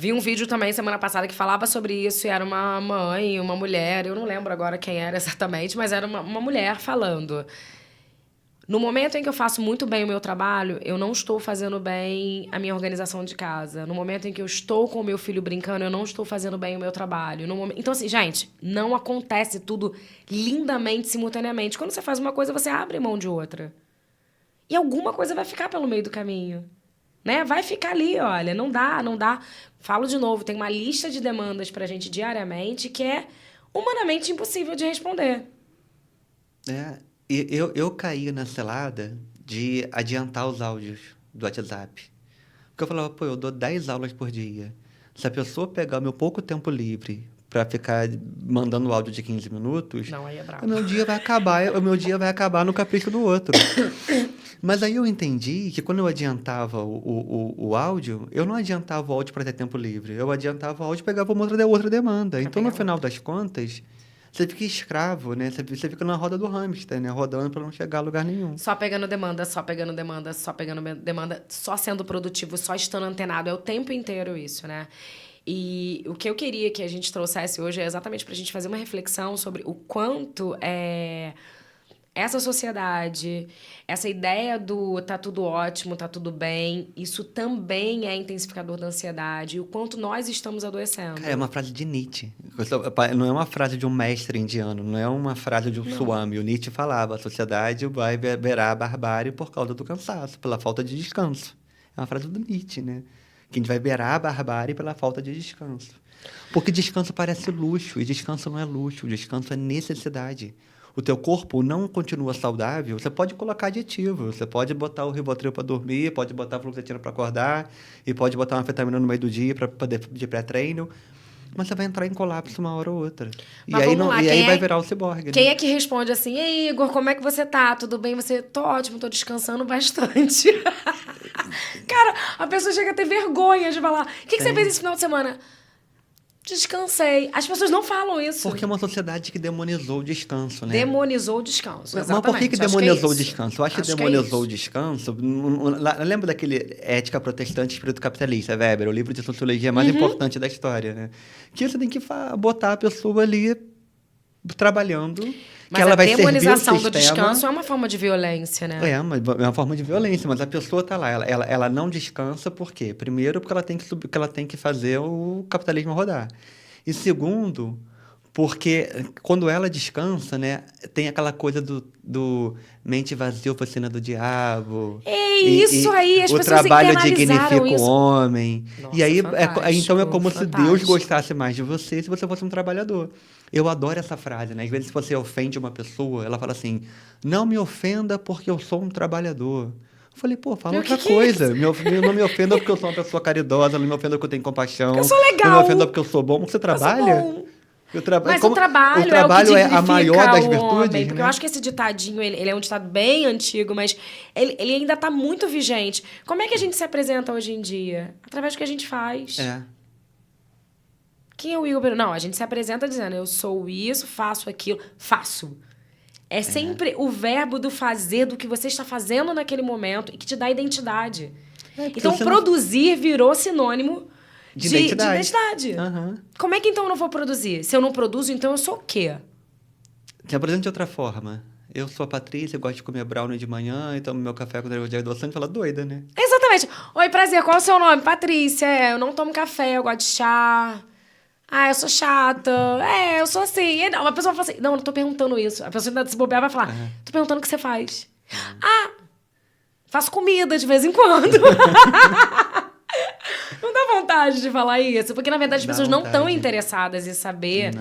Vi um vídeo também semana passada que falava sobre isso e era uma mãe, uma mulher, eu não lembro agora quem era exatamente, mas era uma mulher falando. No momento em que eu faço muito bem o meu trabalho, eu não estou fazendo bem a minha organização de casa. No momento em que eu estou com o meu filho brincando, eu não estou fazendo bem o meu trabalho. Então, assim, gente, não acontece tudo lindamente, simultaneamente. Quando você faz uma coisa, você abre mão de outra. E alguma coisa vai ficar pelo meio do caminho. Né? Vai ficar ali, olha, não dá. Falo de novo, tem uma lista de demandas pra gente diariamente que é humanamente impossível de responder. Eu caí na cilada de adiantar os áudios do WhatsApp. Porque eu falava, pô, eu dou 10 aulas por dia. Se a pessoa pegar o meu pouco tempo livre para ficar mandando áudio de 15 minutos, Não, aí é brabo. o meu dia vai acabar no capricho do outro. Mas aí eu entendi que quando eu adiantava o áudio, eu não adiantava o áudio para ter tempo livre. Eu adiantava o áudio e pegava uma outra demanda. Então, no final das contas, você fica escravo, né? Você fica na roda do hamster, né? Rodando para não chegar a lugar nenhum. Só pegando demanda, só sendo produtivo, só estando antenado. É o tempo inteiro isso, né? E o que eu queria que a gente trouxesse hoje é exatamente para a gente fazer uma reflexão sobre o quanto essa sociedade, essa ideia do tá tudo ótimo, tá tudo bem, isso também é intensificador da ansiedade e o quanto nós estamos adoecendo. Cara, é uma frase de Nietzsche. Não é uma frase de um mestre indiano, não é uma frase de um Swami. O Nietzsche falava, a sociedade vai verá a barbárie por causa do cansaço, pela falta de descanso. É uma frase do Nietzsche, né? Que a gente vai verá a barbárie pela falta de descanso. Porque descanso parece luxo, e descanso não é luxo, descanso é necessidade. O teu corpo não continua saudável, você pode colocar aditivo, você pode botar o Rivotril para dormir, pode botar a fluoxetina para acordar, e pode botar uma anfetamina no meio do dia para poder de pré-treino, mas você vai entrar em colapso uma hora ou outra. Mas aí vai virar o ciborgue. Quem né? é que responde assim, ei, Igor, como é que você tá? Tudo bem? Você, tô ótimo, tô descansando bastante. Cara, a pessoa chega a ter vergonha de falar, o que você fez esse final de semana? Descansei. As pessoas não falam isso. Porque é uma sociedade que demonizou o descanso, né? Demonizou o descanso, exatamente. Mas por que demonizou o é descanso? Eu acho que demonizou o descanso... Lembra daquele Ética Protestante e Espírito Capitalista, Weber? O livro de sociologia mais importante da história, né? Que você tem que botar a pessoa ali trabalhando... Mas ela a vai demonização do descanso é uma forma de violência, né? É uma forma de violência, mas a pessoa tá lá, ela não descansa por quê? Primeiro, porque ela tem que fazer o capitalismo rodar. E segundo, porque quando ela descansa, né, tem aquela coisa do mente vazia, oficina do diabo. Isso aí, as o pessoas trabalho internalizaram dignifica isso. o homem. Nossa, e aí, fantástico, então é como se Deus fantástico. gostasse mais de você se você fosse um trabalhador. Eu adoro essa frase, né? Às vezes, se você ofende uma pessoa, ela fala assim: não me ofenda porque eu sou um trabalhador. Eu falei, pô, fala outra coisa. Não me ofenda porque eu sou uma pessoa caridosa, não me ofenda porque eu tenho compaixão. Eu sou legal. Não me ofenda porque eu sou bom. Você trabalha? Mas o trabalho é a maior das virtudes, homem, porque eu acho que esse ditadinho, ele é um ditado bem antigo, mas ele ainda está muito vigente. Como é que a gente se apresenta hoje em dia? Através do que a gente faz. Quem é o Igor? Não, a gente se apresenta dizendo, eu sou isso, faço aquilo. Faço. É sempre o verbo do fazer, do que você está fazendo naquele momento e que te dá identidade. Então, produzir virou sinônimo de identidade. Como é que então eu não vou produzir? Se eu não produzo, então eu sou o quê? Se apresenta de outra forma. Eu sou a Patrícia, eu gosto de comer brownie de manhã, e tomo meu café quando eu de adoçante e fala doida, né? Exatamente. Oi, prazer, qual é o seu nome? Patrícia. Eu não tomo café, eu gosto de chá. Ah, eu sou chata. Eu sou assim. E não, uma pessoa fala assim, não, eu não tô perguntando isso. A pessoa ainda se bobear vai falar, tô perguntando o que você faz. Faço comida de vez em quando. Não dá vontade de falar isso, porque na verdade as pessoas não estão interessadas em saber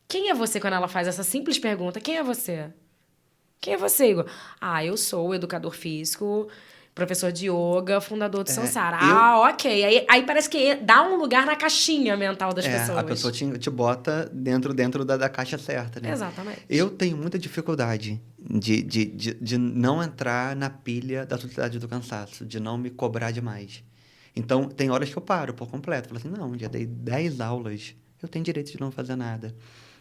quem é você quando ela faz essa simples pergunta. Quem é você? Quem é você, Igor? Eu sou educador físico, professor de yoga, fundador do Sansara. Ok. Aí parece que dá um lugar na caixinha mental das pessoas. A pessoa te bota dentro da caixa certa, né? Exatamente. Eu tenho muita dificuldade de não entrar na pilha da sociedade do cansaço, de não me cobrar demais. Então, tem horas que eu paro por completo. Falo assim, não, já dei 10 aulas, eu tenho direito de não fazer nada.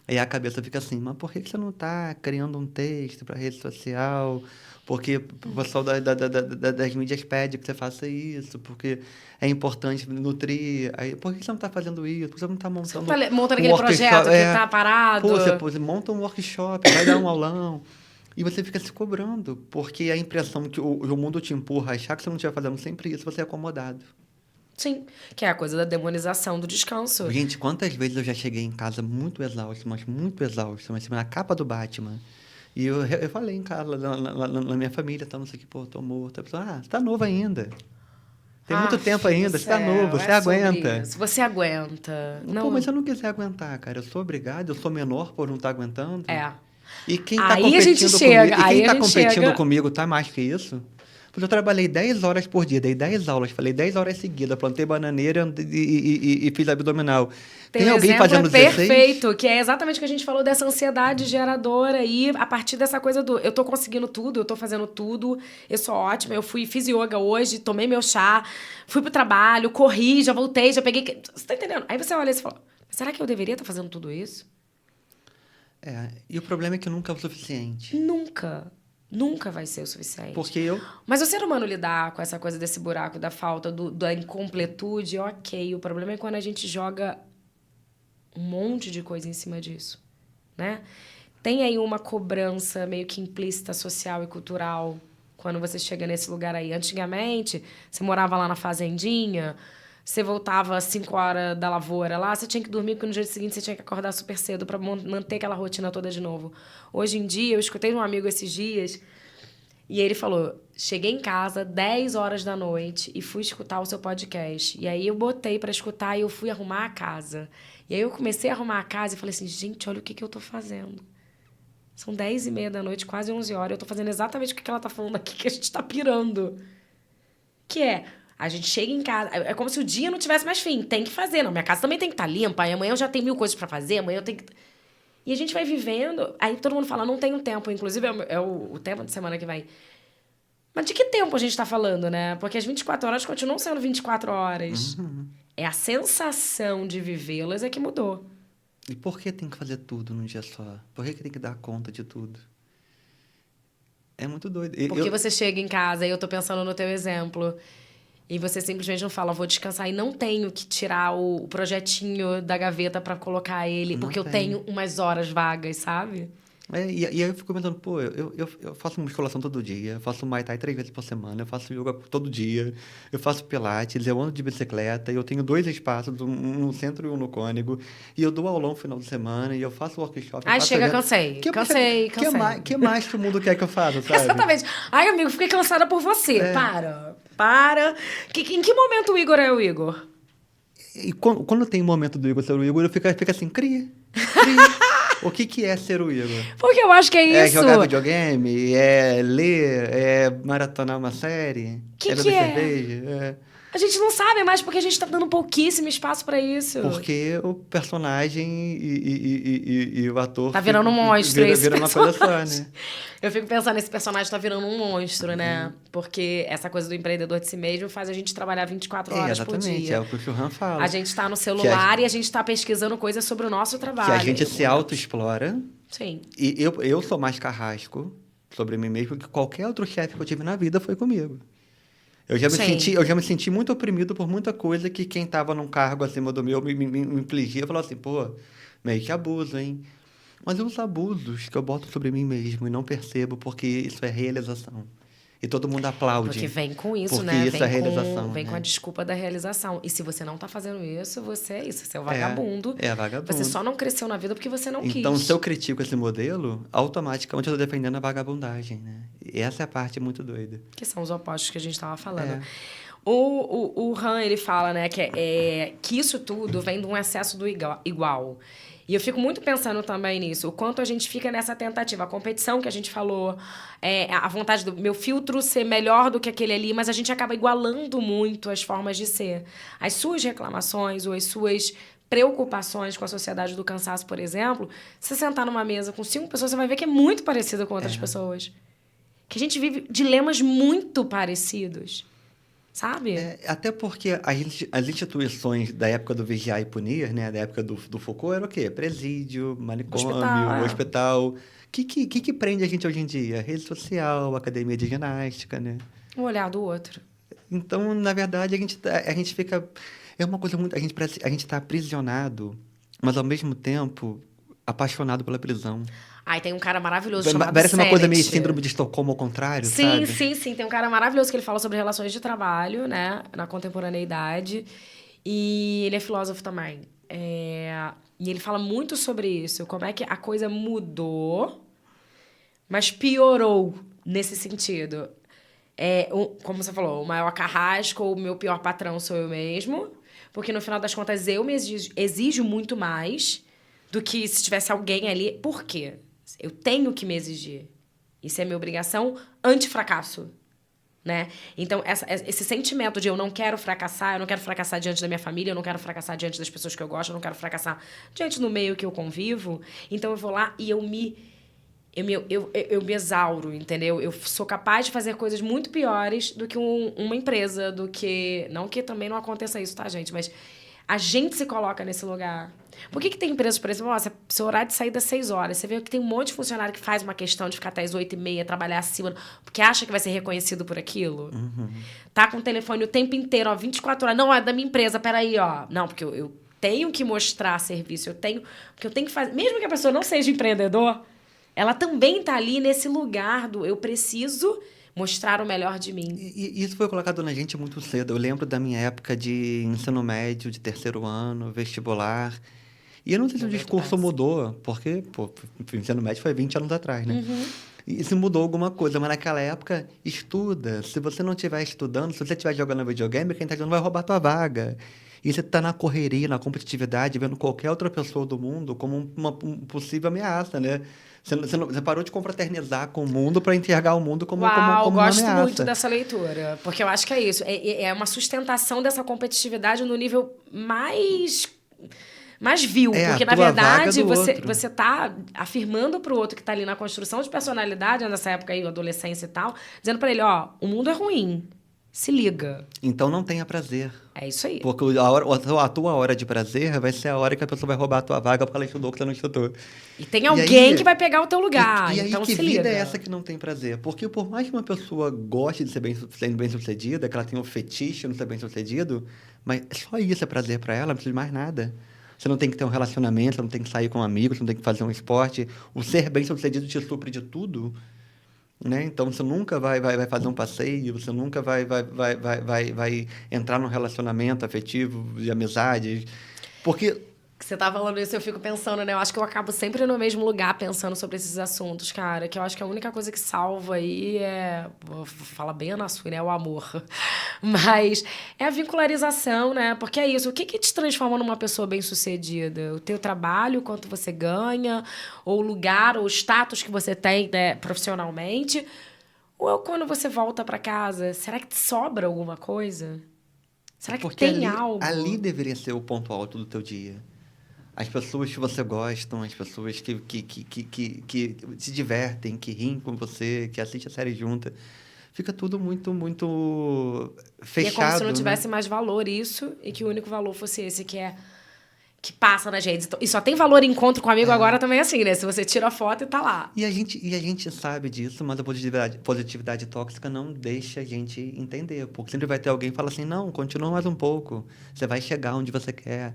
Aí a cabeça fica assim, mas por que você não está criando um texto para rede social? Porque o pessoal das mídias pede que você faça isso, porque é importante nutrir. Aí, por que você não está fazendo isso? Por que você não está montando montando aquele projeto que está parado? Você monta um workshop, vai dar um aulão. E você fica se cobrando, porque a impressão que o mundo te empurra a achar que você não estiver fazendo sempre isso, você é acomodado. Sim, que é a coisa da demonização do descanso. Gente, quantas vezes eu já cheguei em casa muito exausto, mas na capa do Batman, E eu falei em casa, na minha família, tá, não sei o que, pô, tô morto. A pessoa, você tá novo ainda. Tem muito tempo ainda, você tá novo, você aguenta. Isso. Você aguenta. Pô, Não, mas se eu não quiser aguentar, cara, eu sou obrigado, eu sou menor por não estar aguentando. é. E quem tá Aí a gente competindo chega, comigo, e aí quem a tá gente competindo chega... comigo tá mais que isso? Porque eu trabalhei 10 horas por dia, dei 10 aulas, falei 10 horas seguidas, plantei bananeira e fiz abdominal. Tem Teu alguém exemplo é fazendo 16? perfeito, que é exatamente o que a gente falou dessa ansiedade geradora e a partir dessa coisa do eu tô conseguindo tudo, eu tô fazendo tudo, eu sou ótima, eu fiz yoga hoje, tomei meu chá, fui pro trabalho, corri, já voltei, já peguei... Você tá entendendo? Aí você olha e você fala, será que eu deveria estar fazendo tudo isso? E o problema é que nunca é o suficiente. Nunca. Nunca vai ser o suficiente. Porque eu... Mas o ser humano lidar com essa coisa desse buraco, da falta, da incompletude, ok. O problema é quando a gente joga um monte de coisa em cima disso, né? Tem aí uma cobrança meio que implícita, social e cultural, quando você chega nesse lugar aí. Antigamente, você morava lá na fazendinha, você voltava às 5 horas da lavoura lá, você tinha que dormir, porque no dia seguinte você tinha que acordar super cedo para manter aquela rotina toda de novo. Hoje em dia, eu escutei de um amigo esses dias, e ele falou, cheguei em casa 10 horas da noite e fui escutar o seu podcast. E aí eu botei para escutar e eu fui arrumar a casa. E aí eu comecei a arrumar a casa e falei assim, gente, olha o que eu tô fazendo. São 10h30 da noite, quase 11 horas. Eu tô fazendo exatamente o que ela tá falando aqui, que a gente tá pirando. Que é, a gente chega em casa... É como se o dia não tivesse mais fim. Tem que fazer. Não, minha casa também tem que estar limpa. E amanhã eu já tenho 1000 coisas pra fazer. Amanhã eu tenho que... E a gente vai vivendo... Aí todo mundo fala, não tenho tempo. Inclusive, é o tema de semana que vem. Mas de que tempo a gente tá falando, né? Porque as 24 horas continuam sendo 24 horas. É a sensação de vivê-las é que mudou. E por que tem que fazer tudo num dia só? Por que tem que dar conta de tudo? É muito doido. Porque você chega em casa, e eu tô pensando no teu exemplo, e você simplesmente não fala, vou descansar, e não tenho que tirar o projetinho da gaveta pra colocar ele, porque eu tenho umas horas vagas, sabe? E aí eu fico pensando, pô, eu faço musculação todo dia, eu faço Muay Thai 3 vezes por semana, eu faço yoga todo dia, eu faço pilates, eu ando de bicicleta, eu tenho 2 espaços, um no centro e um no Cônego, e eu dou aulão no final de semana, e eu faço workshop. Ai, chega, cansei. Cansei. Que mais que o mundo quer que eu faça, sabe? Exatamente. Ai, amigo, fiquei cansada por você. Para. Em que momento o Igor é o Igor? E quando tem momento do Igor ser o Igor, eu fico assim, cria. O que é ser o Igor? Porque eu acho que é isso. É jogar videogame? É ler? É maratonar uma série? É beber cerveja? A gente não sabe mais porque a gente tá dando pouquíssimo espaço pra isso. Porque o personagem e o ator... Tá virando um monstro vira uma coisa só, né? Eu fico pensando, esse personagem tá virando um monstro, né? Porque essa coisa do empreendedor de si mesmo faz a gente trabalhar 24 horas por dia. Exatamente, é o que o Churran fala. A gente tá no celular e a gente tá pesquisando coisas sobre o nosso trabalho. Que a gente se autoexplora. Sim. E eu sou mais carrasco sobre mim mesmo que qualquer outro chefe que eu tive na vida foi comigo. Eu já me senti muito oprimido por muita coisa que quem estava num cargo acima do meu me infligia. Falou assim, pô, meio que abuso, hein? Mas os abusos que eu boto sobre mim mesmo e não percebo porque isso é realização. E todo mundo aplaude. Porque vem com isso, porque né? Isso é realização. Vem com a desculpa da realização. E se você não tá fazendo isso, você é isso. Você é um vagabundo. É vagabundo. Você só não cresceu na vida porque você não quis. Então, se eu critico esse modelo, automaticamente eu estou defendendo a vagabundagem, né? E essa é a parte muito doida. Que são os opostos que a gente estava falando. O Han, ele fala, né, que isso tudo vem de um excesso do igual. E eu fico muito pensando também nisso, o quanto a gente fica nessa tentativa. A competição que a gente falou, a vontade do meu filtro ser melhor do que aquele ali, mas a gente acaba igualando muito as formas de ser. As suas reclamações ou as suas preocupações com a sociedade do cansaço, por exemplo, se você sentar numa mesa com 5 pessoas, você vai ver que é muito parecida com outras pessoas. Que a gente vive dilemas muito parecidos. Sabe? Até porque as instituições da época do vigiar e punir, né? Da época do Foucault, era o quê? Presídio, manicômio, hospital. O que prende a gente hoje em dia? Rede social, academia de ginástica, né? O olhar do outro. Então, na verdade, a gente fica... É uma coisa muito... A gente está aprisionado, mas, ao mesmo tempo, apaixonado pela prisão. Ai, tem um cara maravilhoso chamado Parece uma Sennett. coisa meio síndrome de Estocolmo ao contrário, sabe? Sim. Tem um cara maravilhoso que ele fala sobre relações de trabalho, né? Na contemporaneidade. E ele é filósofo também. E ele fala muito sobre isso. Como é que a coisa mudou, mas piorou nesse sentido. Como você falou, o maior carrasco ou o meu pior patrão sou eu mesmo. Porque, no final das contas, eu me exijo muito mais do que se tivesse alguém ali. Por quê? Eu tenho que me exigir. Isso é minha obrigação anti-fracasso. Né? Então, esse sentimento de eu não quero fracassar diante da minha família, eu não quero fracassar diante das pessoas que eu gosto, eu não quero fracassar diante do meio que eu convivo. Então, eu vou lá e eu me exauro, entendeu? Eu sou capaz de fazer coisas muito piores do que uma empresa, do que... Não que também não aconteça isso, tá, gente? Mas a gente se coloca nesse lugar. Por que tem empresas, por exemplo, seu horário de saída é 6 horas. Você vê que tem um monte de funcionário que faz uma questão de ficar até as 8h30, trabalhar acima, porque acha que vai ser reconhecido por aquilo. Uhum. Tá com o telefone o tempo inteiro, 24 horas. Não, é da minha empresa, peraí, ó. Não, porque eu tenho que mostrar serviço, porque eu tenho que fazer... Mesmo que a pessoa não seja empreendedor, ela também tá ali nesse lugar do eu preciso mostrar o melhor de mim. E isso foi colocado na gente muito cedo. Eu lembro da minha época de ensino médio, de terceiro ano, vestibular. E eu não sei se o discurso mudou, porque, o ensino médio foi 20 anos atrás, né? Uhum. E se mudou alguma coisa, mas naquela época, estuda. Se você não estiver estudando, se você estiver jogando videogame, quem está jogando vai roubar tua vaga. E você está na correria, na competitividade, vendo qualquer outra pessoa do mundo como uma possível ameaça, né? Você parou de confraternizar com o mundo para enxergar o mundo como uma ameaça. Gosto muito dessa leitura. Porque eu acho que é isso. É uma sustentação dessa competitividade no nível mais vil. Porque, na verdade, você tá afirmando pro outro que tá ali na construção de personalidade, nessa época aí, adolescência e tal, dizendo para ele, ó, o mundo é ruim. Se liga. Então não tenha prazer. É isso aí. Porque a tua hora de prazer vai ser a hora que a pessoa vai roubar a tua vaga porque ela estudou que você não estudou. E tem alguém que vai pegar o teu lugar. E aí, então que se vida liga. é essa que não tem prazer? Porque por mais que uma pessoa goste de ser sendo bem-sucedida, que ela tenha um fetiche no ser bem-sucedido, mas só isso é prazer para ela, não precisa de mais nada. Você não tem que ter um relacionamento, você não tem que sair com amigos, você não tem que fazer um esporte. O ser bem-sucedido te supre de tudo. Né? Então, você nunca vai fazer um passeio, você nunca vai entrar num relacionamento afetivo, de amizade. Porque... Você tá falando isso, eu fico pensando, né? Eu acho que eu acabo sempre no mesmo lugar pensando sobre esses assuntos, cara. Que eu acho que a única coisa que salva aí vou falar bem a Nassui, né? O amor. Mas é a vincularização, né? Porque é isso. O que te transforma numa pessoa bem-sucedida? O teu trabalho, quanto você ganha, ou o lugar, ou o status que você tem, né, profissionalmente? Ou quando você volta pra casa, será que te sobra alguma coisa? Será que porque tem algo? Ali deveria ser o ponto alto do teu dia. As pessoas que você gosta, as pessoas que se divertem, que riem com você, que assistem a série junta. Fica tudo muito, muito fechado. E é como se não tivesse mais valor isso, e que o único valor fosse esse, que passa nas redes. E só tem valor em encontro com amigo agora também assim, né? Se você tira a foto e tá lá. E a gente sabe disso, mas a positividade tóxica não deixa a gente entender. Porque sempre vai ter alguém que fala assim, não, continua mais um pouco. Você vai chegar onde você quer.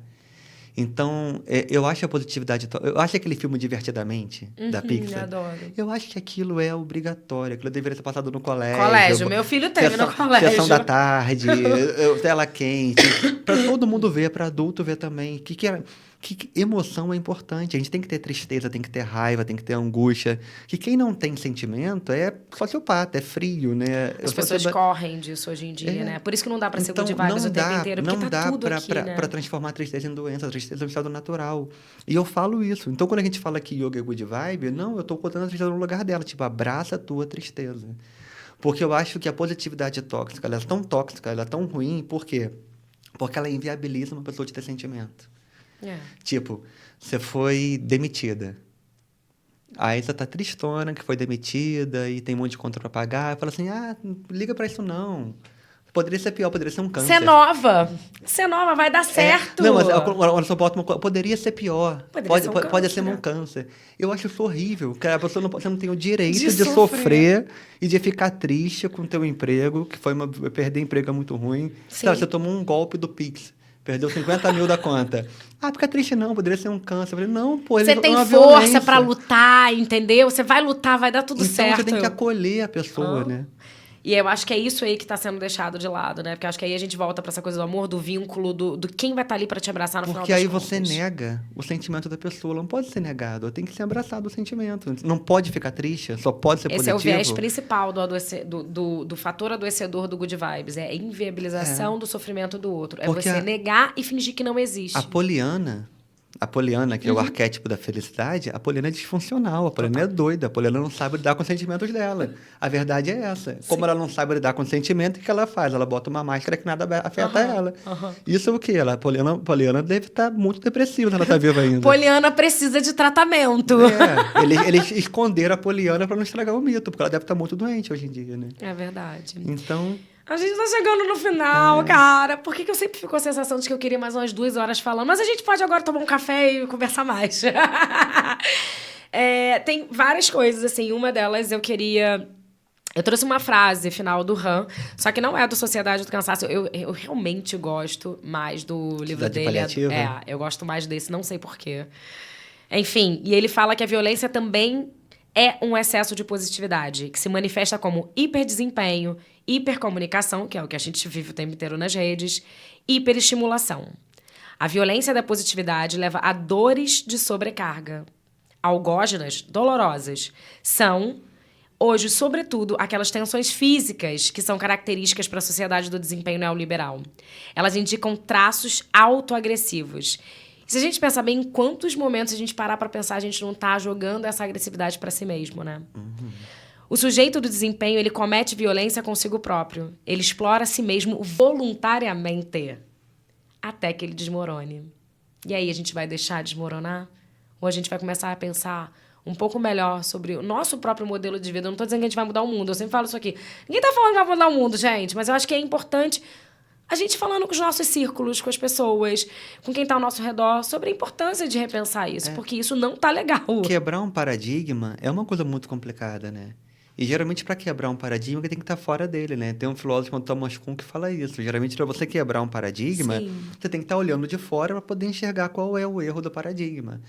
Então, eu acho a positividade... Eu acho aquele filme Divertidamente, da Pixar. Adoro. Eu acho que aquilo é obrigatório. Aquilo deveria ser passado no colégio. Colégio. Meu filho teve no colégio. Sessão da tarde, tela quente. Para todo mundo ver, para adulto ver também. Que emoção é importante. A gente tem que ter tristeza, tem que ter raiva, tem que ter angústia. Que quem não tem sentimento é sociopata, é frio, né? As pessoas correm disso hoje em dia, né? Por isso que não dá pra ser good vibes o tempo inteiro, porque tá tudo aqui, né? Para transformar a tristeza em doença. A tristeza é um estado natural. E eu falo isso. Então, quando a gente fala que yoga é good vibe, não, eu tô botando a tristeza no lugar dela. Tipo, abraça a tua tristeza. Porque eu acho que a positividade tóxica, ela é tão tóxica, ela é tão ruim, por quê? Porque ela inviabiliza uma pessoa de ter sentimento. Tipo, você foi demitida. Aí você tá tristona que foi demitida e tem um monte de conta pra pagar. Fala assim, liga pra isso não. Poderia ser pior, poderia ser um câncer. Você é nova, vai dar certo. Não, mas olha só, poderia ser pior. Pode ser um câncer. Eu acho isso horrível. Porque a pessoa você não tem o direito de sofrer e de ficar triste com o teu emprego, que perder emprego é muito ruim. Sabe, você tomou um golpe do Pix. Perdeu 50 mil da conta. Fica triste não, poderia ser um câncer. Eu falei, não, pô, você tem força pra lutar, entendeu? Você vai lutar, vai dar tudo certo. Então você tem que acolher a pessoa, né? E eu acho que é isso aí que tá sendo deixado de lado, né? Porque eu acho que aí a gente volta pra essa coisa do amor, do vínculo, do quem vai estar ali pra te abraçar no final das Porque aí contas. você nega o sentimento da pessoa. Não pode ser negado. Tem que ser abraçado o sentimento. Não pode ficar triste, só pode ser Esse positivo. é o viés principal do fator adoecedor do Good Vibes. É a inviabilização do sofrimento do outro. É Porque você negar e fingir que não existe. A Poliana, que é o arquétipo da felicidade, a Poliana é disfuncional, a Poliana é doida, a Poliana não sabe lidar com os sentimentos dela. A verdade é essa. Como ela não sabe lidar com o sentimento, o que ela faz? Ela bota uma máscara que nada afeta ela. Isso é o quê? A Poliana deve estar muito depressiva se ela está viva ainda. Poliana precisa de tratamento. Eles esconderam a Poliana para não estragar o mito, porque ela deve estar muito doente hoje em dia, né? É verdade. Então... A gente tá chegando no final, cara. Por que eu sempre fico com a sensação de que eu queria mais umas 2 horas falando? Mas a gente pode agora tomar um café e conversar mais. Tem várias coisas, assim. Uma delas eu queria... Eu trouxe uma frase final do Han, só que não é do Sociedade do Cansaço. Eu realmente gosto mais do livro dele. Paliativa? Eu gosto mais desse, não sei porquê. Enfim, e ele fala que a violência também é um excesso de positividade, que se manifesta como hiperdesempenho, hipercomunicação, que é o que a gente vive o tempo inteiro nas redes, hiperestimulação. A violência da positividade leva a dores de sobrecarga. Algógenas, dolorosas, são, hoje, sobretudo, aquelas tensões físicas que são características para a sociedade do desempenho neoliberal. Elas indicam traços autoagressivos. Se a gente pensar bem, em quantos momentos a gente parar para pensar, a gente não tá jogando essa agressividade para si mesmo, né? O sujeito do desempenho, ele comete violência consigo próprio. Ele explora a si mesmo voluntariamente até que ele desmorone. E aí, a gente vai deixar desmoronar? Ou a gente vai começar a pensar um pouco melhor sobre o nosso próprio modelo de vida? Eu não tô dizendo que a gente vai mudar o mundo, eu sempre falo isso aqui. Ninguém tá falando que vai mudar o mundo, gente, mas eu acho que é importante... A gente falando com os nossos círculos, com as pessoas, com quem está ao nosso redor, sobre a importância de repensar isso, porque isso não tá legal. Quebrar um paradigma é uma coisa muito complicada, né? E geralmente para quebrar um paradigma, tem que estar fora dele, né? Tem um filósofo como Thomas Kuhn que fala isso. Geralmente para você quebrar um paradigma, você tem que estar olhando de fora para poder enxergar qual é o erro do paradigma.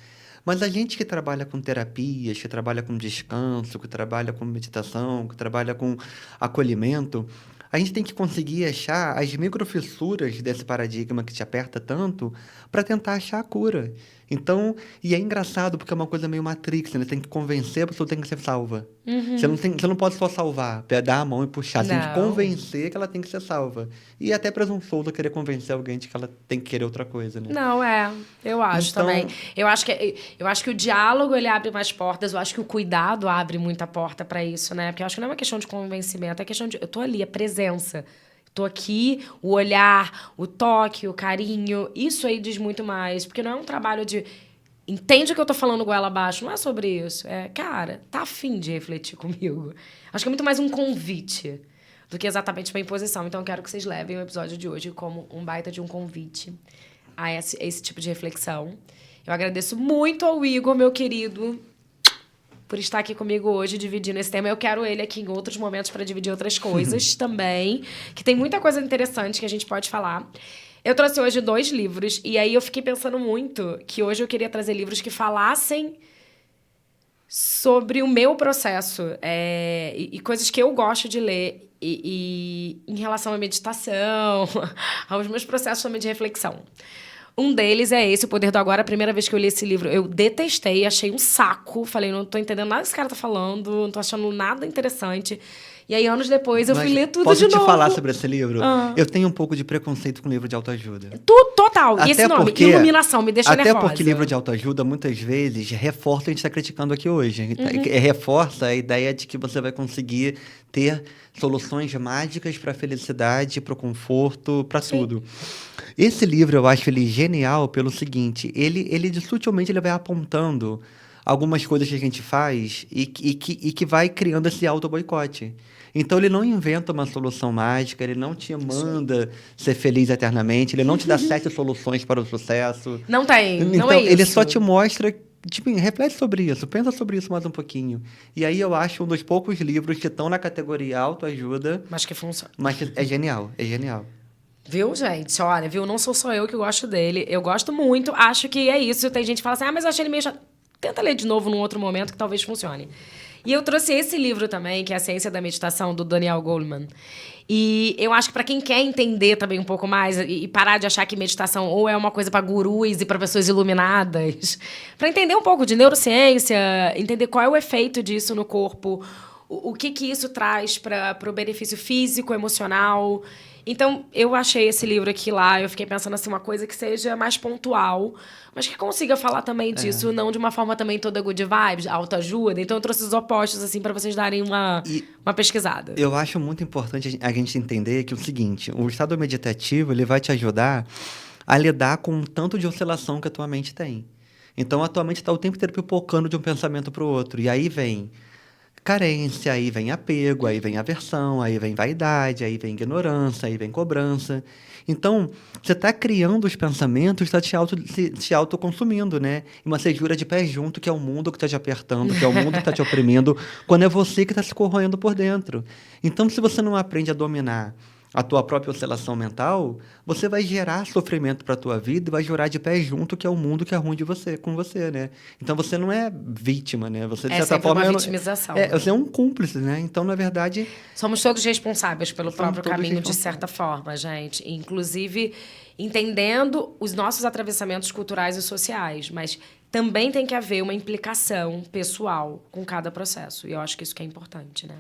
Mas a gente que trabalha com terapias, que trabalha com descanso, que trabalha com meditação, que trabalha com acolhimento, a gente tem que conseguir achar as microfissuras desse paradigma que te aperta tanto para tentar achar a cura. Então, e é engraçado porque é uma coisa meio Matrix, né? Tem que convencer, a pessoa tem que ser salva. Você não pode só salvar, dar a mão e puxar. Você tem que convencer que ela tem que ser salva. E é até presunçoso querer convencer alguém de que ela tem que querer outra coisa, né? Não, eu acho Então... também. Eu acho que o diálogo, ele abre mais portas. Eu acho que o cuidado abre muita porta para isso, né? Porque eu acho que não é uma questão de convencimento, é questão de... Eu tô ali, a presença. Tô aqui, o olhar, o toque, o carinho. Isso aí diz muito mais. Porque não é um trabalho de... Entende o que eu tô falando goela abaixo? Não é sobre isso. Cara, tá afim de refletir comigo? Acho que é muito mais um convite do que exatamente uma imposição. Então, eu quero que vocês levem o episódio de hoje como um baita de um convite a esse tipo de reflexão. Eu agradeço muito ao Igor, meu querido, por estar aqui comigo hoje, dividindo esse tema. Eu quero ele aqui em outros momentos para dividir outras coisas também, que tem muita coisa interessante que a gente pode falar. Eu trouxe hoje 2 livros, e aí eu fiquei pensando muito que hoje eu queria trazer livros que falassem sobre o meu processo e coisas que eu gosto de ler e em relação à meditação, aos meus processos também de reflexão. Um deles é esse, O Poder do Agora. A primeira vez que eu li esse livro, eu detestei, achei um saco. Falei, não tô entendendo nada que esse cara tá falando, não tô achando nada interessante. E aí, anos depois, eu fui ler tudo de novo. Posso te falar sobre esse livro? Eu tenho um pouco de preconceito com livro de autoajuda. Total. E esse nome, Iluminação, me deixa nervosa. Até porque livro de autoajuda, muitas vezes, reforça o que a gente está criticando aqui hoje. Reforça a ideia de que você vai conseguir ter soluções mágicas para a felicidade, para o conforto, para tudo. Esse livro, eu acho ele genial pelo seguinte, ele sutilmente ele vai apontando algumas coisas que a gente faz e que vai criando esse auto-boicote. Então, ele não inventa uma solução mágica, ele não te manda ser feliz eternamente, ele não te dá 7 soluções para o sucesso. Não tem, então, não é isso. Ele só te mostra, tipo, reflete sobre isso, pensa sobre isso mais um pouquinho. E aí, eu acho um dos poucos livros que estão na categoria autoajuda. Mas que funciona. Mas que é genial. Viu, gente? Olha, não sou só eu que gosto dele. Eu gosto muito, acho que é isso. Tem gente que fala assim, mas eu achei ele meio chato. Tenta ler de novo num outro momento que talvez funcione. E eu trouxe esse livro também, que é A Ciência da Meditação, do Daniel Goleman. E eu acho que para quem quer entender também um pouco mais e parar de achar que meditação ou é uma coisa para gurus e para pessoas iluminadas, para entender um pouco de neurociência, entender qual é o efeito disso no corpo, o que isso traz para o benefício físico, emocional. Então, eu achei esse livro aqui lá, eu fiquei pensando assim, uma coisa que seja mais pontual, mas que consiga falar também disso, não de uma forma também toda good vibes, autoajuda. Então, eu trouxe os opostos, assim, para vocês darem uma pesquisada. Eu acho muito importante a gente entender que é o seguinte, o estado meditativo, ele vai te ajudar a lidar com um tanto de oscilação que a tua mente tem. Então, a tua mente está o tempo inteiro pipocando de um pensamento para o outro. E aí vem carência, aí vem apego, aí vem aversão, aí vem vaidade, aí vem ignorância, aí vem cobrança. Então, você está criando os pensamentos, está te autoconsumindo, né? E uma cejura de pé junto, que é o mundo que está te apertando, que é o mundo que está te oprimindo, quando é você que está se corroendo por dentro. Então, se você não aprende a dominar a tua própria oscilação mental, você vai gerar sofrimento para a tua vida e vai jurar de pé junto que é o mundo que é ruim com você, né? Então, você não é vítima, né? Você, de certa forma, uma vitimização. Você é um cúmplice, né? Então, na verdade... Somos todos responsáveis pelo próprio caminho, de certa forma, gente. Inclusive, entendendo os nossos atravessamentos culturais e sociais, mas também tem que haver uma implicação pessoal com cada processo. E eu acho que isso que é importante, né?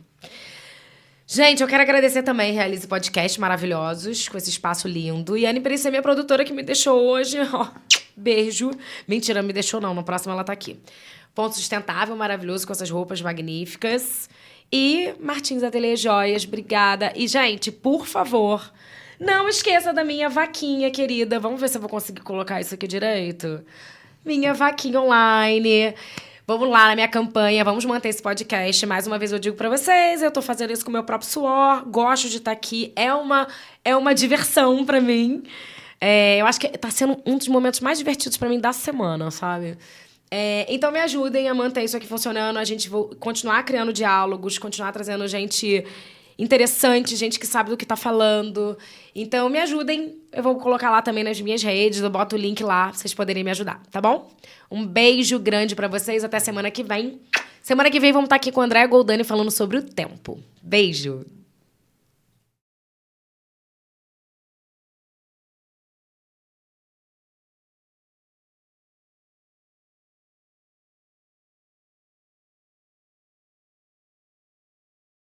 Gente, eu quero agradecer também Realize Podcast maravilhosos, com esse espaço lindo. E a Anne Perícia é minha produtora que me deixou hoje. Ó, beijo. Mentira, me deixou não. No próximo ela tá aqui. Ponto Sustentável, maravilhoso, com essas roupas magníficas. E Martins Ateliê Joias, obrigada. E, gente, por favor, não esqueça da minha vaquinha, querida. Vamos ver se eu vou conseguir colocar isso aqui direito. Minha vaquinha online. Vamos lá na minha campanha, vamos manter esse podcast. Mais uma vez eu digo pra vocês, eu tô fazendo isso com o meu próprio suor, gosto de estar aqui, é uma diversão pra mim. Eu acho que tá sendo um dos momentos mais divertidos pra mim da semana, sabe? Então me ajudem a manter isso aqui funcionando, a gente vai continuar criando diálogos, continuar trazendo gente interessante, gente que sabe do que tá falando. Então me ajudem, eu vou colocar lá também nas minhas redes, eu boto o link lá pra vocês poderem me ajudar, tá bom? Um beijo grande pra vocês, até semana que vem. Semana que vem vamos estar aqui com o André Goldani falando sobre o tempo. Beijo!